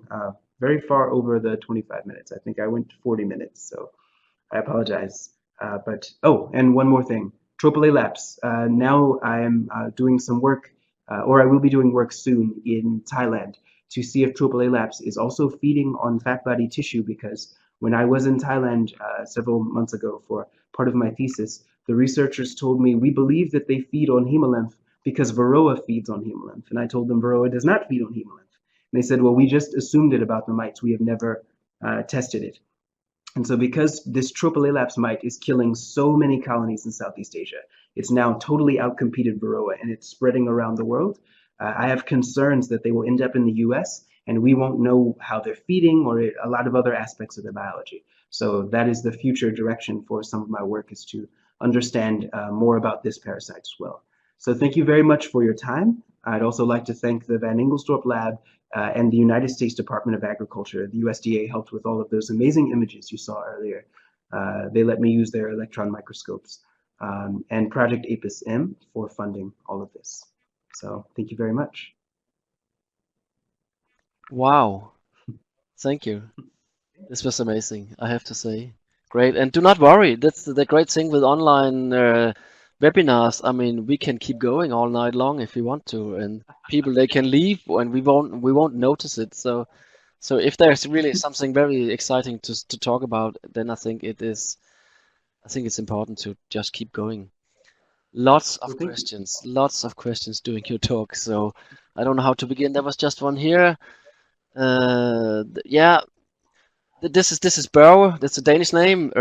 very far over the 25 minutes. I think I went 40 minutes, so I apologize. Oh, and one more thing, Tropale Labs. Now I am doing some work, or I will be doing work soon in Thailand to see if Tropale Labs is also feeding on fat body tissue, because when I was in Thailand several months ago for part of my thesis, the researchers told me, we believe that they feed on Hemolymph because Varroa feeds on Hemolymph. And I told them Varroa does not feed on Hemolymph. And they said, well, we just assumed it about the mites. We have never tested it. And so because this Tropale mite is killing so many colonies in Southeast Asia, it's now totally outcompeted Varroa, and it's spreading around the world. I have concerns that they will end up in the US, and we won't know how they're feeding or a lot of other aspects of their biology. So that is the future direction for some of my work, is to understand more about this parasite as well. So thank you very much for your time. I'd also like to thank the Van Ingelsdorp Lab and the United States Department of Agriculture. The USDA helped with all of those amazing images you saw earlier. They let me use their electron microscopes, and Project Apis M for funding all of this. So thank you very much. Wow, thank you. This was amazing, I have to say. Great, and do not worry. That's the great thing with online webinars. I mean, we can keep going all night long if we want to, and people, they can leave and we won't notice it. So if there's really something very exciting to talk about, then I think it's important to just keep going. Lots of questions during your talk. So I don't know how to begin. There was just one here. Yeah, this is Børge. That's a Danish name.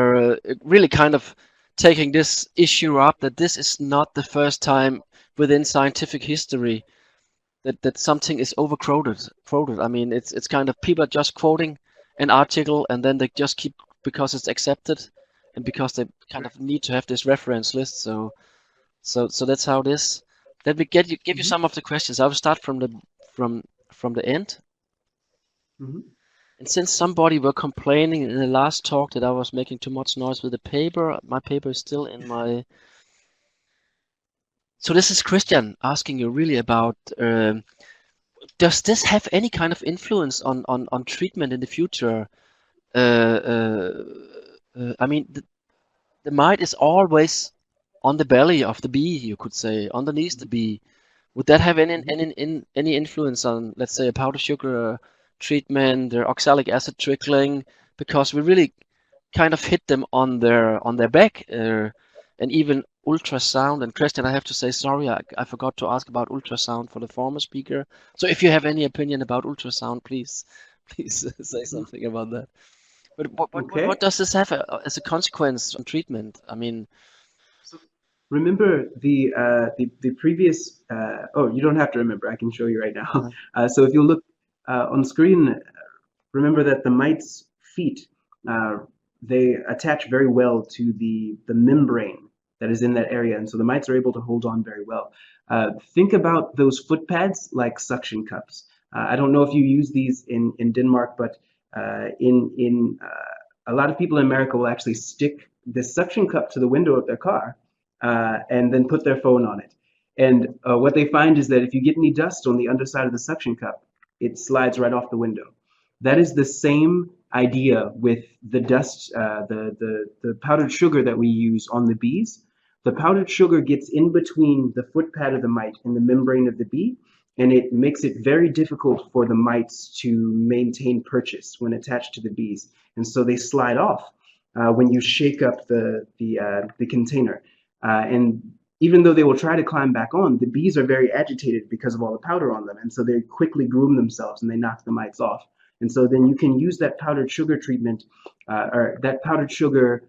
Really kind of taking this issue up, that this is not the first time within scientific history that something is overquoted. I mean, it's kind of people are just quoting an article and then they just keep, because it's accepted and because they kind of need to have this reference list. So that's how it is. Let me give you some of the questions. I will start from the end. And since somebody were complaining in the last talk that I was making too much noise with the paper, my paper is still in my... So this is Christian asking you really about, does this have any kind of influence on treatment in the future? I mean, the mite is always on the belly of the bee, you could say, underneath the bee. Would that have any influence on, let's say, a powder sugar treatment or oxalic acid trickling? Because we really kind of hit them on their back, and even ultrasound. And Christian, I have to say sorry, I forgot to ask about ultrasound for the former speaker. So if you have any opinion about ultrasound, please say something about that. But what does this have as a consequence on treatment? I mean, remember the previous. Oh, you don't have to remember. I can show you right now. So if you look on screen, remember that the mite's feet, they attach very well to the membrane that is in that area, and so the mites are able to hold on very well. Think about those foot pads like suction cups. I don't know if you use these in Denmark, but in a lot of people in America will actually stick this suction cup to the window of their car and then put their phone on it. And what they find is that if you get any dust on the underside of the suction cup, it slides right off the window. That is the same idea with the dust, the powdered sugar that we use on the bees. The powdered sugar gets in between the foot pad of the mite and the membrane of the bee, and it makes it very difficult for the mites to maintain purchase when attached to the bees. And so they slide off when you shake up the container. And even though they will try to climb back on, the bees are very agitated because of all the powder on them. And so they quickly groom themselves and they knock the mites off. And so then you can use that powdered sugar treatment or that powdered sugar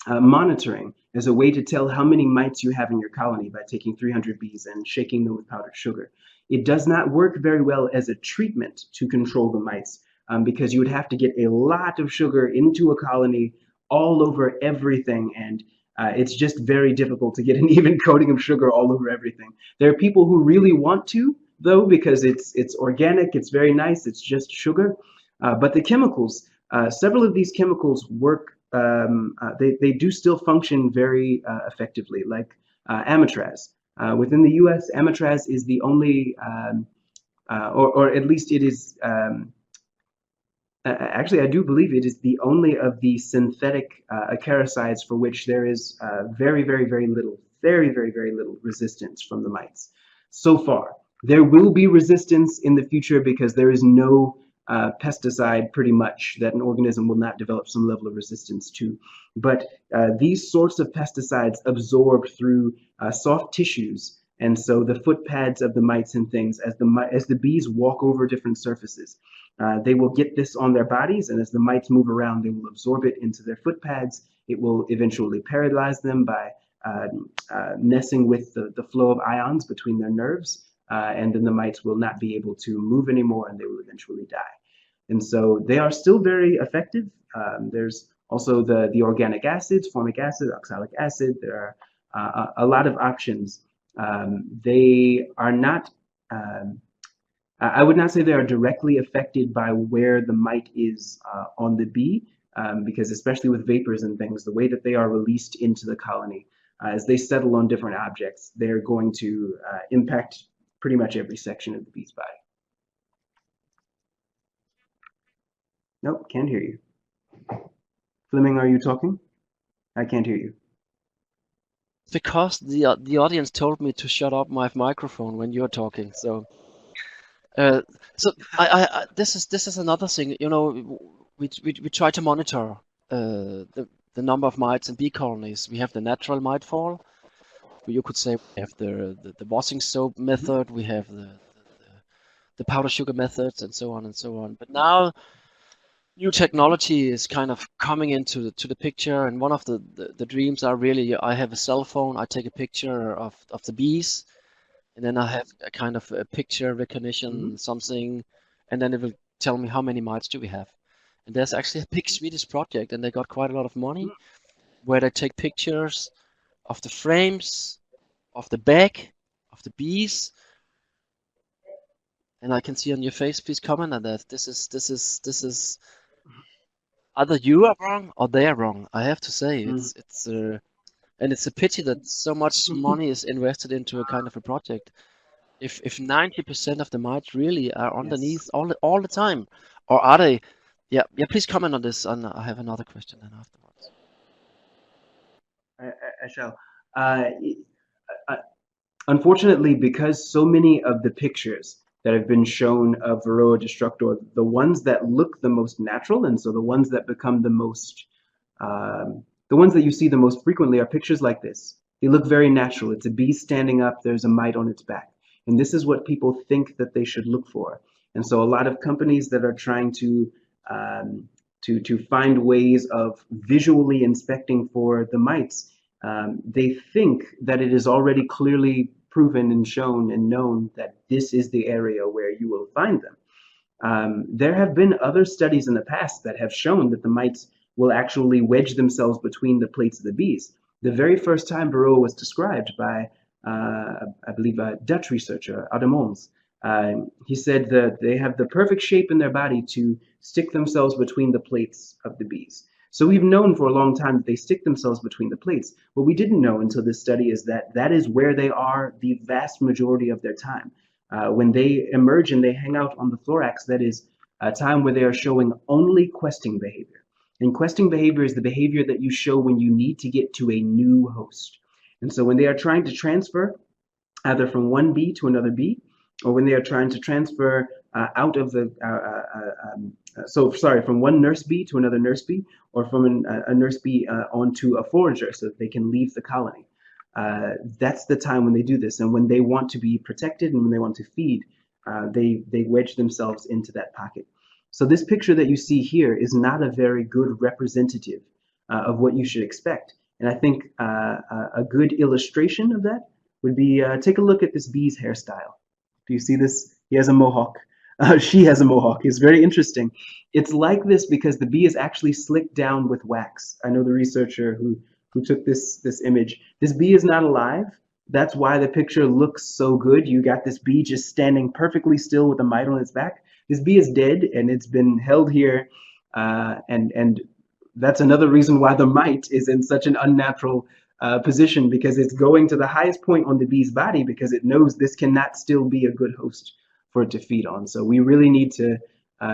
monitoring as a way to tell how many mites you have in your colony by taking 300 bees and shaking them with powdered sugar. It does not work very well as a treatment to control the mites because you would have to get a lot of sugar into a colony all over everything, and it's just very difficult to get an even coating of sugar all over everything. There are people who really want to, though, because it's organic, it's very nice, it's just sugar. But the chemicals, several of these chemicals work, they do still function very effectively, like amitraz. Within the US, amitraz is the only, or at least it is, actually, I do believe it is the only of the synthetic acaricides for which there is very, very little resistance from the mites so far. There will be resistance in the future because there is no pesticide, pretty much, that an organism will not develop some level of resistance to. But these sorts of pesticides absorb through soft tissues, and so the foot pads of the mites and things, as the bees walk over different surfaces, they will get this on their bodies, and as the mites move around, they will absorb it into their foot pads. It will eventually paralyze them by messing with the flow of ions between their nerves, and then the mites will not be able to move anymore, and they will eventually die. And so they are still very effective. There's also the organic acids, formic acid, oxalic acid. There are a lot of options. They are not, I would not say they are directly affected by where the mite is on the bee, because especially with vapors and things, the way that they are released into the colony, as they settle on different objects, they're going to impact pretty much every section of the bee's body. Nope, can't hear you. Fleming, are you talking? I can't hear you. Because the audience told me to shut up my microphone when you're talking. So, this is another thing. You know, we try to monitor the number of mites in bee colonies. We have the natural mite fall. You could say we have the washing soap method. We have the powder sugar methods, and so on and so on. But now new technology is kind of coming into the picture, and one of the dreams are really, I have a cell phone, I take a picture of the bees, and then I have a kind of a picture recognition something, and then it will tell me how many mites do we have. And there's actually a big Swedish project, and they got quite a lot of money, where they take pictures of the frames, of the bag, of the bees. And I can see on your face, please comment on that. This is either you are wrong or they are wrong. I have to say, and it's a pity that so much money is invested into a kind of a project. If 90% of the mites really are underneath all the time, or are they? Yeah. Please comment on this, and I have another question then afterwards. I shall. Unfortunately, because so many of the pictures that have been shown of Varroa Destructor, the ones that look the most natural, and so the ones that become the most, the ones that you see the most frequently are pictures like this. They look very natural. It's a bee standing up, there's a mite on its back. And this is what people think that they should look for. And so a lot of companies that are trying to find ways of visually inspecting for the mites, they think that it is already clearly proven and shown and known that this is the area where you will find them. There have been other studies in the past that have shown that the mites will actually wedge themselves between the plates of the bees. The very first time Varroa was described by, I believe, a Dutch researcher, Ademons, he said that they have the perfect shape in their body to stick themselves between the plates of the bees. So we've known for a long time that they stick themselves between the plates. What we didn't know until this study is that that is where they are the vast majority of their time. When they emerge and they hang out on the thorax, that is a time where they are showing only questing behavior. And questing behavior is the behavior that you show when you need to get to a new host. And so when they are trying to transfer either from one bee to another bee, or when they are trying to transfer out of the, from one nurse bee to another nurse bee, or from a nurse bee onto a forager so that they can leave the colony. That's the time when they do this. And when they want to be protected and when they want to feed, they wedge themselves into that pocket. So this picture that you see here is not a very good representative of what you should expect. And I think a good illustration of that would be take a look at this bee's hairstyle. Do you see this? He has a mohawk. She has a mohawk. It's very interesting. It's like this because the bee is actually slicked down with wax. I know the researcher who took this image. This bee is not alive. That's why the picture looks so good. You got this bee just standing perfectly still with a mite on its back. This bee is dead and it's been held here, and that's another reason why the mite is in such an unnatural position, because it's going to the highest point on the bee's body because it knows this cannot still be a good host for it to feed on. So we really need to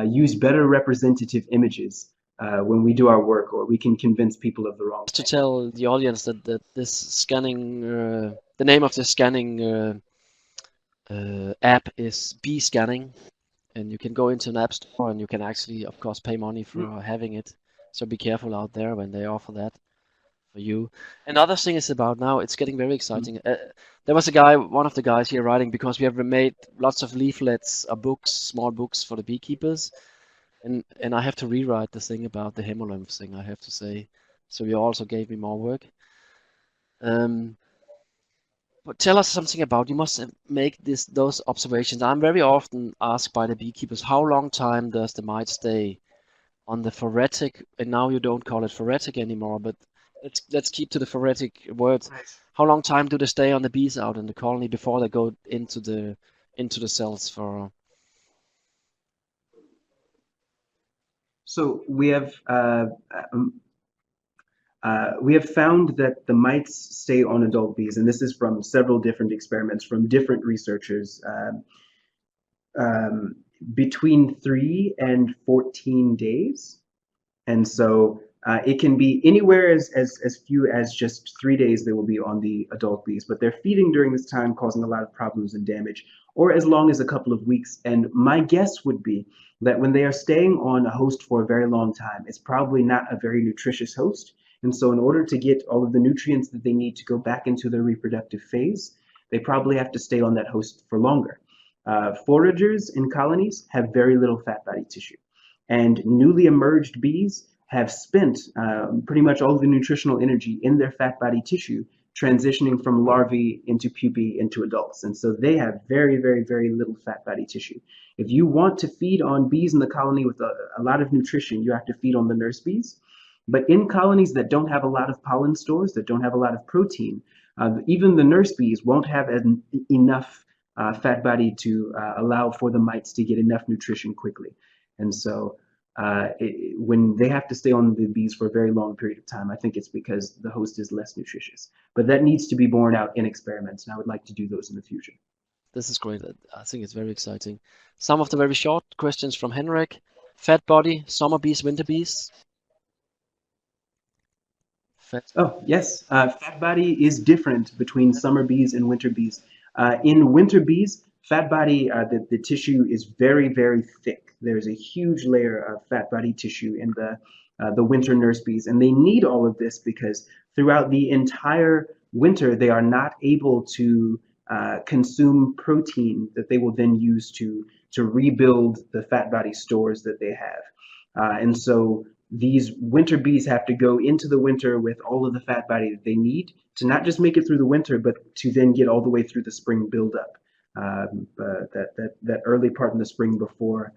use better representative images when we do our work, or we can convince people of the wrong thing. To tell the audience that this scanning, the name of the scanning app is Bee Scanning, and you can go into an app store and you can actually, of course, pay money for having it. So be careful out there when they offer that for you. Another thing is about now, it's getting very exciting. There was a guy, one of the guys here writing, because we have made lots of leaflets, books, small books for the beekeepers. And I have to rewrite the thing about the Hemolymph thing, I have to say. So you also gave me more work. But tell us something about, you must make those observations. I'm very often asked by the beekeepers, how long time does the mite stay on the phoretic? And now you don't call it phoretic anymore, but let's keep to the phoretic words. Nice. How long time do they stay on the bees out in the colony before they go into the cells for? So we have found that the mites stay on adult bees, and this is from several different experiments from different researchers, between 3 and 14 days. And so it can be anywhere as few as just 3 days they will be on the adult bees, but they're feeding during this time, causing a lot of problems and damage, or as long as a couple of weeks. And my guess would be that when they are staying on a host for a very long time, it's probably not a very nutritious host. And so in order to get all of the nutrients that they need to go back into their reproductive phase, they probably have to stay on that host for longer. Foragers in colonies have very little fat body tissue, and newly emerged bees have spent pretty much all of the nutritional energy in their fat body tissue, transitioning from larvae into pupae into adults. And so they have very, very, very little fat body tissue. If you want to feed on bees in the colony with a lot of nutrition, you have to feed on the nurse bees. But in colonies that don't have a lot of pollen stores, that don't have a lot of protein, even the nurse bees won't have enough fat body to allow for the mites to get enough nutrition quickly. And so when they have to stay on the bees for a very long period of time, I think it's because the host is less nutritious. But that needs to be borne out in experiments, and I would like to do those in the future. This is great. I think it's very exciting. Some of the very short questions from Henrik. Fat body, summer bees, winter bees? Oh, yes. Fat body is different between summer bees and winter bees. In winter bees, fat body, the tissue is very, very thick. There's a huge layer of fat body tissue in the winter nurse bees, and they need all of this because throughout the entire winter, they are not able to consume protein that they will then use to rebuild the fat body stores that they have. And so these winter bees have to go into the winter with all of the fat body that they need to not just make it through the winter, but to then get all the way through the spring buildup, that early part in the spring before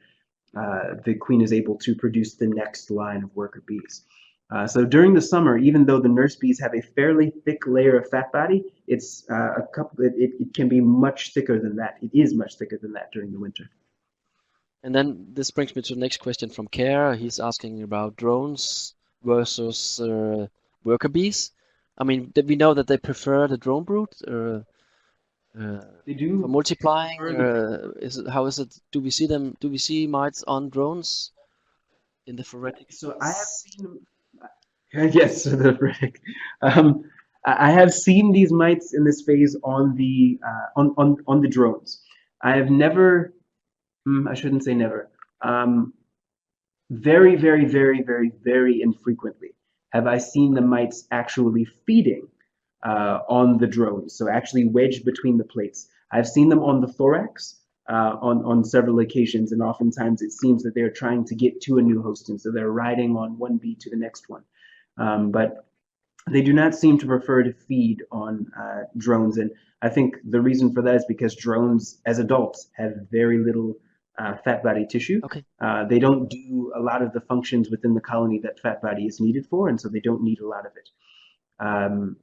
the queen is able to produce the next line of worker bees. So during the summer, even though the nurse bees have a fairly thick layer of fat body, it's it can be much thicker than that. It is much thicker than that during the winter. And then this brings me to the next question from Care. He's asking about drones. versus worker bees? I mean, we know that they prefer the drone brood They for do multiplying. prefer the How is it? Do we see them? Do we see mites on drones in the Faradic so I have phase? seen yes, the Faradic. Um, I have seen these mites in this phase on the on the drones. I have never. I shouldn't say never. Um, very, very, very, very, very infrequently have I seen the mites actually feeding on the drones, so actually wedged between the plates. I've seen them on the thorax on several occasions, and oftentimes it seems that they're trying to get to a new host, and so they're riding on one bee to the next one. But they do not seem to prefer to feed on drones, and I think the reason for that is because drones, as adults, have very little fat body tissue. Okay. They don't do a lot of the functions within the colony that fat body is needed for, and so they don't need a lot of it. Um,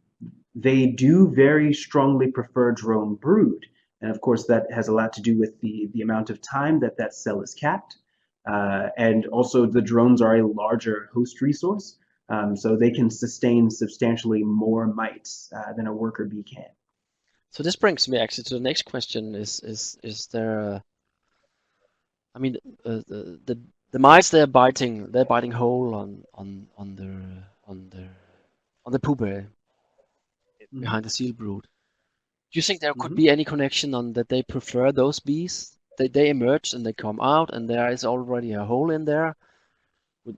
they do very strongly prefer drone brood, and of course that has a lot to do with the amount of time that that cell is capped, and also the drones are a larger host resource. So they can sustain substantially more mites than a worker bee can. So this brings me actually to the next question: is there? I mean, the mites they're biting hole on the pupae behind the seal brood. Do you think there could Mm-hmm. be any connection on that they prefer those bees? They emerge and they come out and there is already a hole in there.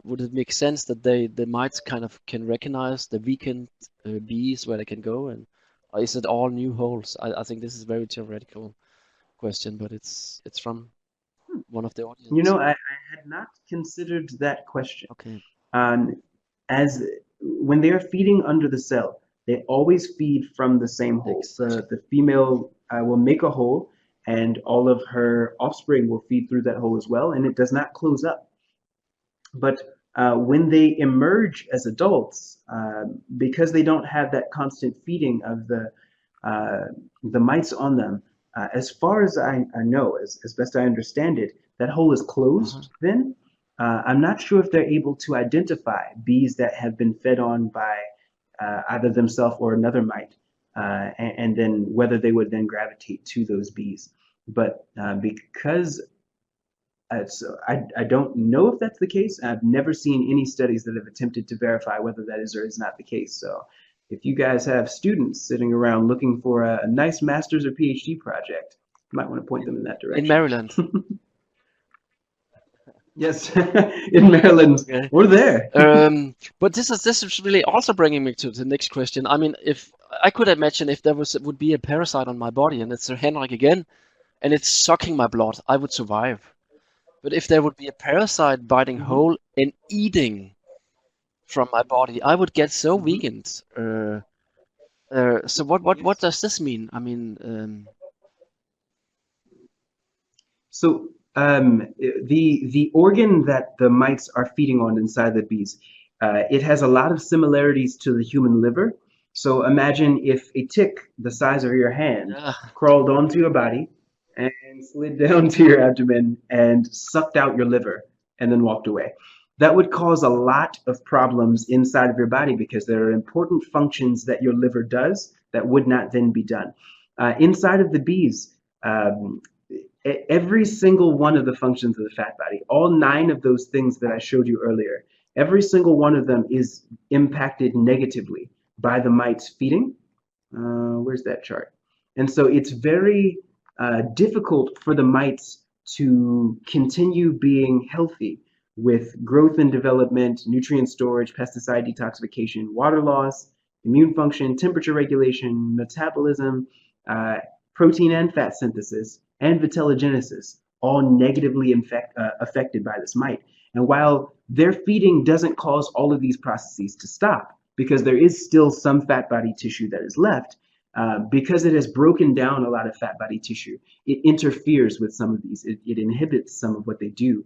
Would it make sense that the mites kind of can recognize the weakened bees where they can go, and or is it all new holes? I think this is a very theoretical question, but it's from one of the You audience. know, I had not considered that question. Okay. Um, as when they are feeding under the cell, they always feed from the same hole. Exactly. The female will make a hole, and all of her offspring will feed through that hole as well, and it does not close up. But when they emerge as adults, because they don't have that constant feeding of the mites on them, as far as I know, as best I understand it, that hole is Uh-huh. closed then. I'm not sure if they're able to identify bees that have been fed on by either themselves or another mite, and then whether they would then gravitate to those bees. But because so I don't know if that's the case. I've never seen any studies that have attempted to verify whether that is or is not the case. So if you guys have students sitting around looking for a nice master's or PhD project, you might want to point them in that In direction. Maryland. Yes, in Maryland Okay. or there. But this is really also bringing me to the next question. I mean, if I could imagine if there would be a parasite on my body and it's a Henrik again, and it's sucking my blood, I would survive. But if there would be a parasite biting Hmm. whole and eating from my body, I would get so Hmm. weakened. So what Yes. does this mean? I mean, So the organ that the mites are feeding on inside the bees, it has a lot of similarities to the human liver. So imagine if a tick the size of your hand yeah, crawled onto your body and slid down to your abdomen and sucked out your liver and then walked away. That would cause a lot of problems inside of your body because there are important functions that your liver does that would not then be done. Inside of the bees, um, every single one of the functions of the fat body, all 9 of those things that I showed you earlier, every single one of them is impacted negatively by the mites feeding. Where's that chart? And so it's very difficult for the mites to continue being healthy with growth and development, nutrient storage, pesticide detoxification, water loss, immune function, temperature regulation, metabolism, uh, protein and fat synthesis, and vitellogenesis, all negatively affected by this mite. And while their feeding doesn't cause all of these processes to stop, because there is still some fat body tissue that is left, because it has broken down a lot of fat body tissue, it interferes with some of these. It inhibits some of what they do.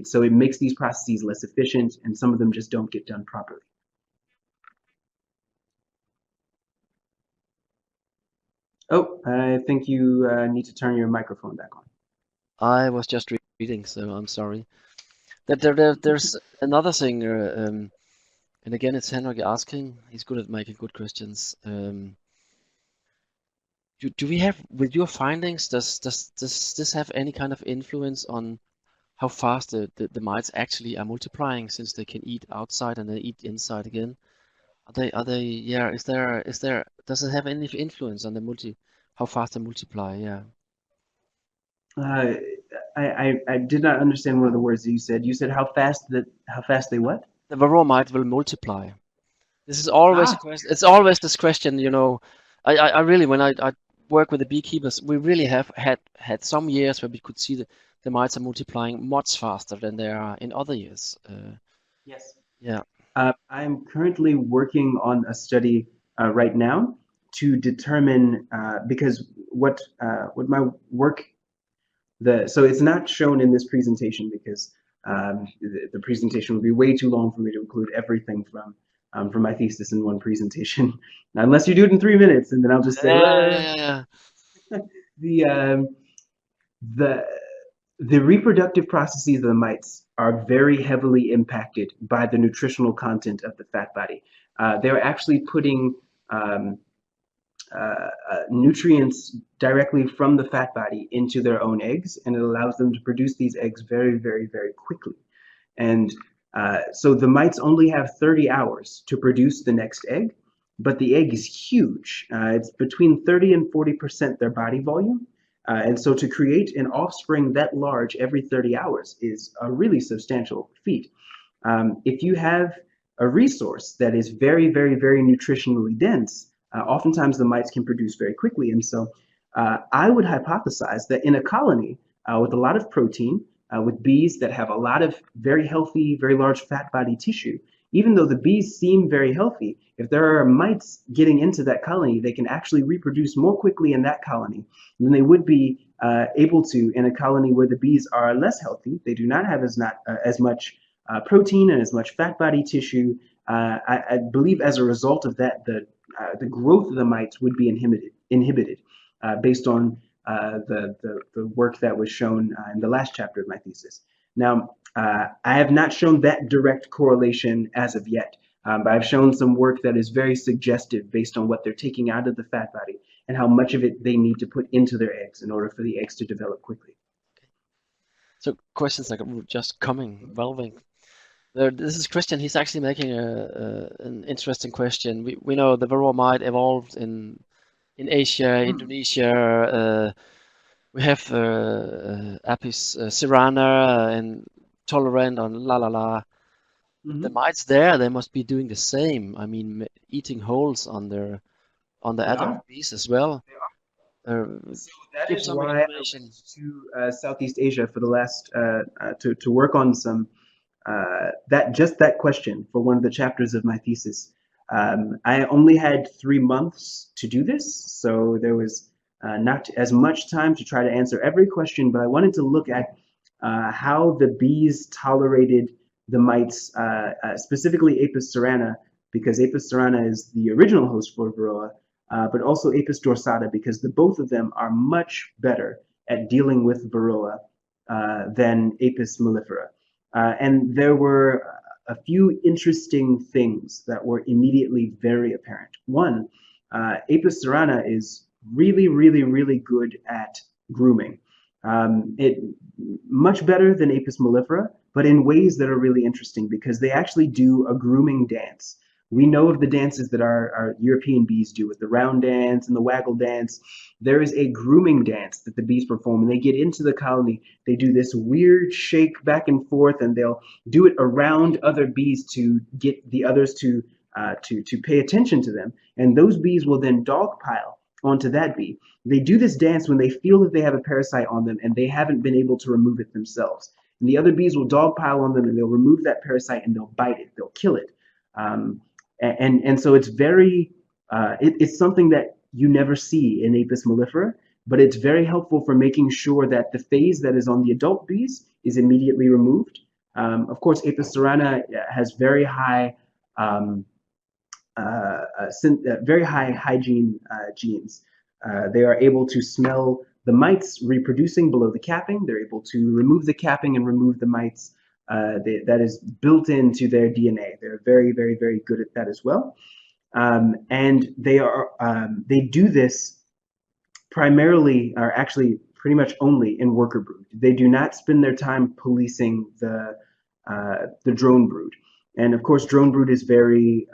So it makes these processes less efficient, and some of them just don't get done properly. Oh, I think you need to turn your microphone back on. I was just reading, so I'm sorry. There's another thing. And again, it's Henrik asking. He's good at making good questions. Do we have, with your findings, does this have any kind of influence on how fast the mites actually are multiplying, since they can eat outside and then eat inside again? Are they yeah, is there does it have any influence on how fast they multiply? Yeah. Uh, I did not understand one of the words that you said. You said how fast they what? The Varroa mite will multiply. This is always a Ah, question. It's always this question, you know. I really, when I work with the beekeepers, we really have had some years where we could see the mites are multiplying much faster than they are in other years. yes. Yeah. I'm currently working on a study right now to determine because what my work so it's not shown in this presentation because the presentation would be way too long for me to include everything from my thesis in one presentation, unless you do it in 3 minutes, and then I'll just say, well, Yeah. the um, the the reproductive processes of the mites are very heavily impacted by the nutritional content of the fat body. They're actually putting um, nutrients directly from the fat body into their own eggs, and it allows them to produce these eggs very, very, very quickly. And so the mites only have 30 hours to produce the next egg, but the egg is huge. It's between 30 and 40% their body volume. And so to create an offspring that large every 30 hours is a really substantial feat. If you have a resource that is very, very, very nutritionally dense, oftentimes the mites can produce very quickly. And so I would hypothesize that in a colony with a lot of protein, with bees that have a lot of very healthy, very large fat body tissue, even though the bees seem very healthy, if there are mites getting into that colony, they can actually reproduce more quickly in that colony than they would be able to in a colony where the bees are less healthy. They do not have as much protein and as much fat body tissue. I believe as a result of that, the growth of the mites would be inhibited based on the work that was shown in the last chapter of my thesis. Now, I have not shown that direct correlation as of yet, but I've shown some work that is very suggestive based on what they're taking out of the fat body and how much of it they need to put into their eggs in order for the eggs to develop quickly. So questions like just coming, evolving. This is Christian. He's actually making an interesting question. We know the Varroa mite evolved in Asia, Indonesia. We have Apis cerana and tolerant on la la la. The Mm-hmm. mites there, they must be doing the same. I mean, eating holes on the They adult are. bees as well. So that Give is some why I information. went to Southeast Asia for the last to work on some that question for one of the chapters of my thesis. I only had 3 months to do this, so there was not as much time to try to answer every question, but I wanted to look at how the bees tolerated the mites, specifically Apis cerana, because Apis cerana is the original host for Varroa, but also Apis dorsata, because both of them are much better at dealing with Varroa than Apis mellifera. And there were a few interesting things that were immediately very apparent. One, Apis cerana is really, really, really good at grooming. It much better than Apis mellifera, but in ways that are really interesting because they actually do a grooming dance. We know of the dances that our European bees do with the round dance and the waggle dance. There is a grooming dance that the bees perform, and they get into the colony. They do this weird shake back and forth, and they'll do it around other bees to get the others to pay attention to them. And those bees will then dogpile onto that bee. They do this dance when they feel that they have a parasite on them and they haven't been able to remove it themselves. And the other bees will dogpile on them and they'll remove that parasite and they'll bite it, they'll kill it. And so it's it's something that you never see in Apis mellifera, but it's very helpful for making sure that the phase that is on the adult bees is immediately removed. Of course, Apis cerana has um, very high hygiene genes. They are able to smell the mites reproducing below the capping. They're able to remove the capping and remove the mites that is built into their DNA. They're very, very, very good at that as well. And they do this primarily, or actually pretty much only, in worker brood. They do not spend their time policing the drone brood. And of course, drone brood is very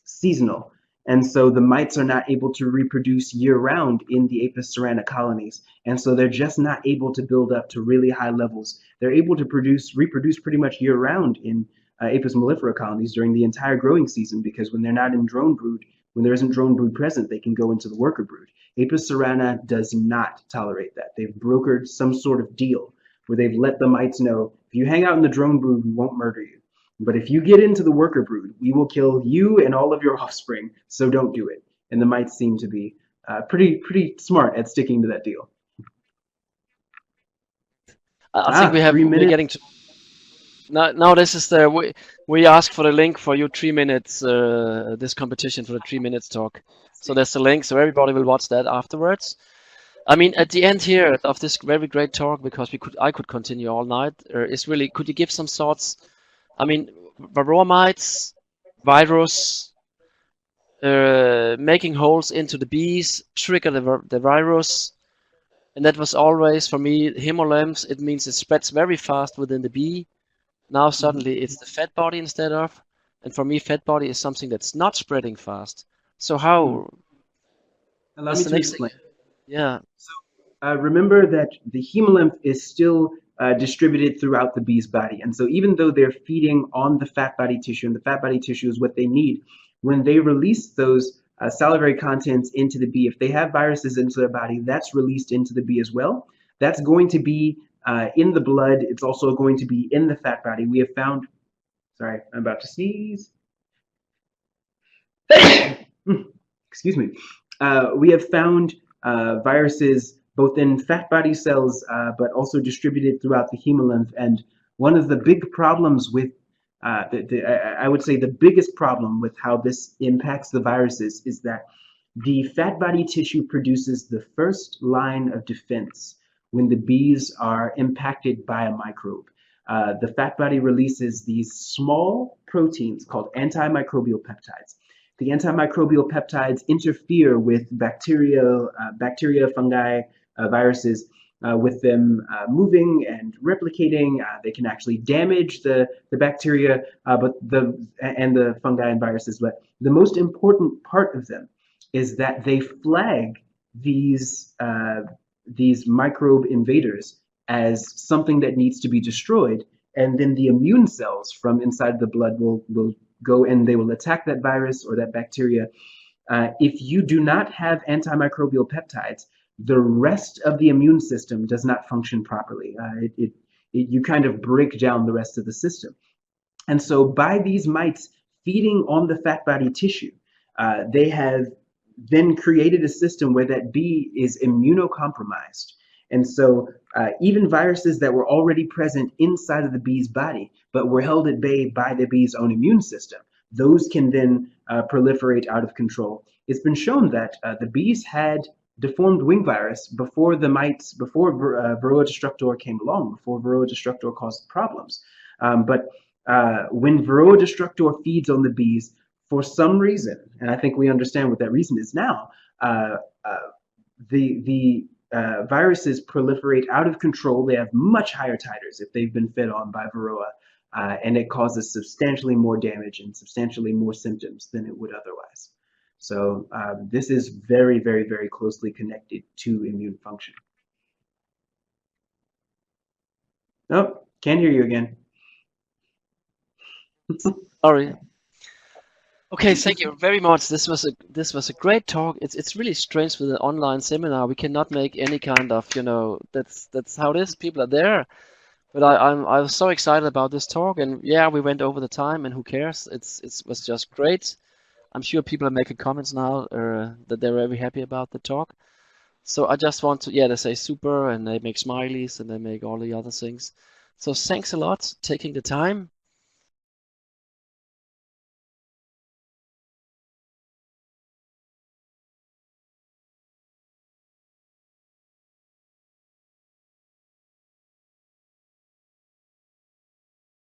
seasonal. And so the mites are not able to reproduce year-round in the Apis cerana colonies. And so they're just not able to build up to really high levels. They're able to reproduce pretty much year-round in Apis mellifera colonies during the entire growing season, because when they're not in drone brood, when there isn't drone brood present, they can go into the worker brood. Apis cerana does not tolerate that. They've brokered some sort of deal where they've let the mites know, if you hang out in the drone brood, we won't murder you. But if you get into the worker brood, we will kill you and all of your offspring, so don't do it. And the mites seem to be pretty smart at sticking to that deal. I think we're getting to now. This is the we asked for the link for you 3 minutes. This competition for the 3 minutes talk. So there's the link. So everybody will watch that afterwards. I mean, at the end here of this very great talk, because I could continue all night. Is really, could you give some thoughts? I mean, Varroa mites, virus, making holes into the bees, trigger the virus. And that was always, for me, Hemolymph. It means it spreads very fast within the bee. Now suddenly it's the fat body instead of. And for me, fat body is something that's not spreading fast. So how? Allow me to explain. Yeah. So remember that the hemolymph is still distributed throughout the bee's body. And so even though they're feeding on the fat body tissue, and the fat body tissue is what they need, when they release those salivary contents into the bee, if they have viruses into their body, that's released into the bee as well. That's going to be in the blood. It's also going to be in the fat body. We have found, sorry, I'm about to sneeze. Excuse me. We have found viruses both in fat body cells, but also distributed throughout the hemolymph. And one of the big problems with, I would say the biggest problem with how this impacts the viruses is that the fat body tissue produces the first line of defense when the bees are impacted by a microbe. The fat body releases these small proteins called antimicrobial peptides. The antimicrobial peptides interfere with bacteria, fungi, viruses, with them moving and replicating. They can actually damage the bacteria, and the fungi and viruses. But the most important part of them is that they flag these microbe invaders as something that needs to be destroyed, and then the immune cells from inside the blood will go and they will attack that virus or that bacteria. If you do not have antimicrobial peptides, the rest of the immune system does not function properly. You kind of break down the rest of the system. And so by these mites feeding on the fat body tissue, they have then created a system where that bee is immunocompromised. And so even viruses that were already present inside of the bee's body, but were held at bay by the bee's own immune system, those can then proliferate out of control. It's been shown that the bees had deformed wing virus before Varroa Destructor came along, before Varroa Destructor caused problems. But when Varroa Destructor feeds on the bees, for some reason, and I think we understand what that reason is now, the viruses proliferate out of control. They have much higher titers if they've been fed on by Varroa, and it causes substantially more damage and substantially more symptoms than it would otherwise. So this is very, very, very closely connected to immune function. Oh, can't hear you again. Sorry. Okay, thank you very much. This was a great talk. It's really strange with an online seminar. We cannot make any kind of, that's how it is. People are there. But I was so excited about this talk, and yeah, we went over the time, and who cares? It was just great. I'm sure people are making comments now that they're very happy about the talk. So I just want to, they say super, and they make smileys, and they make all the other things. So thanks a lot taking the time.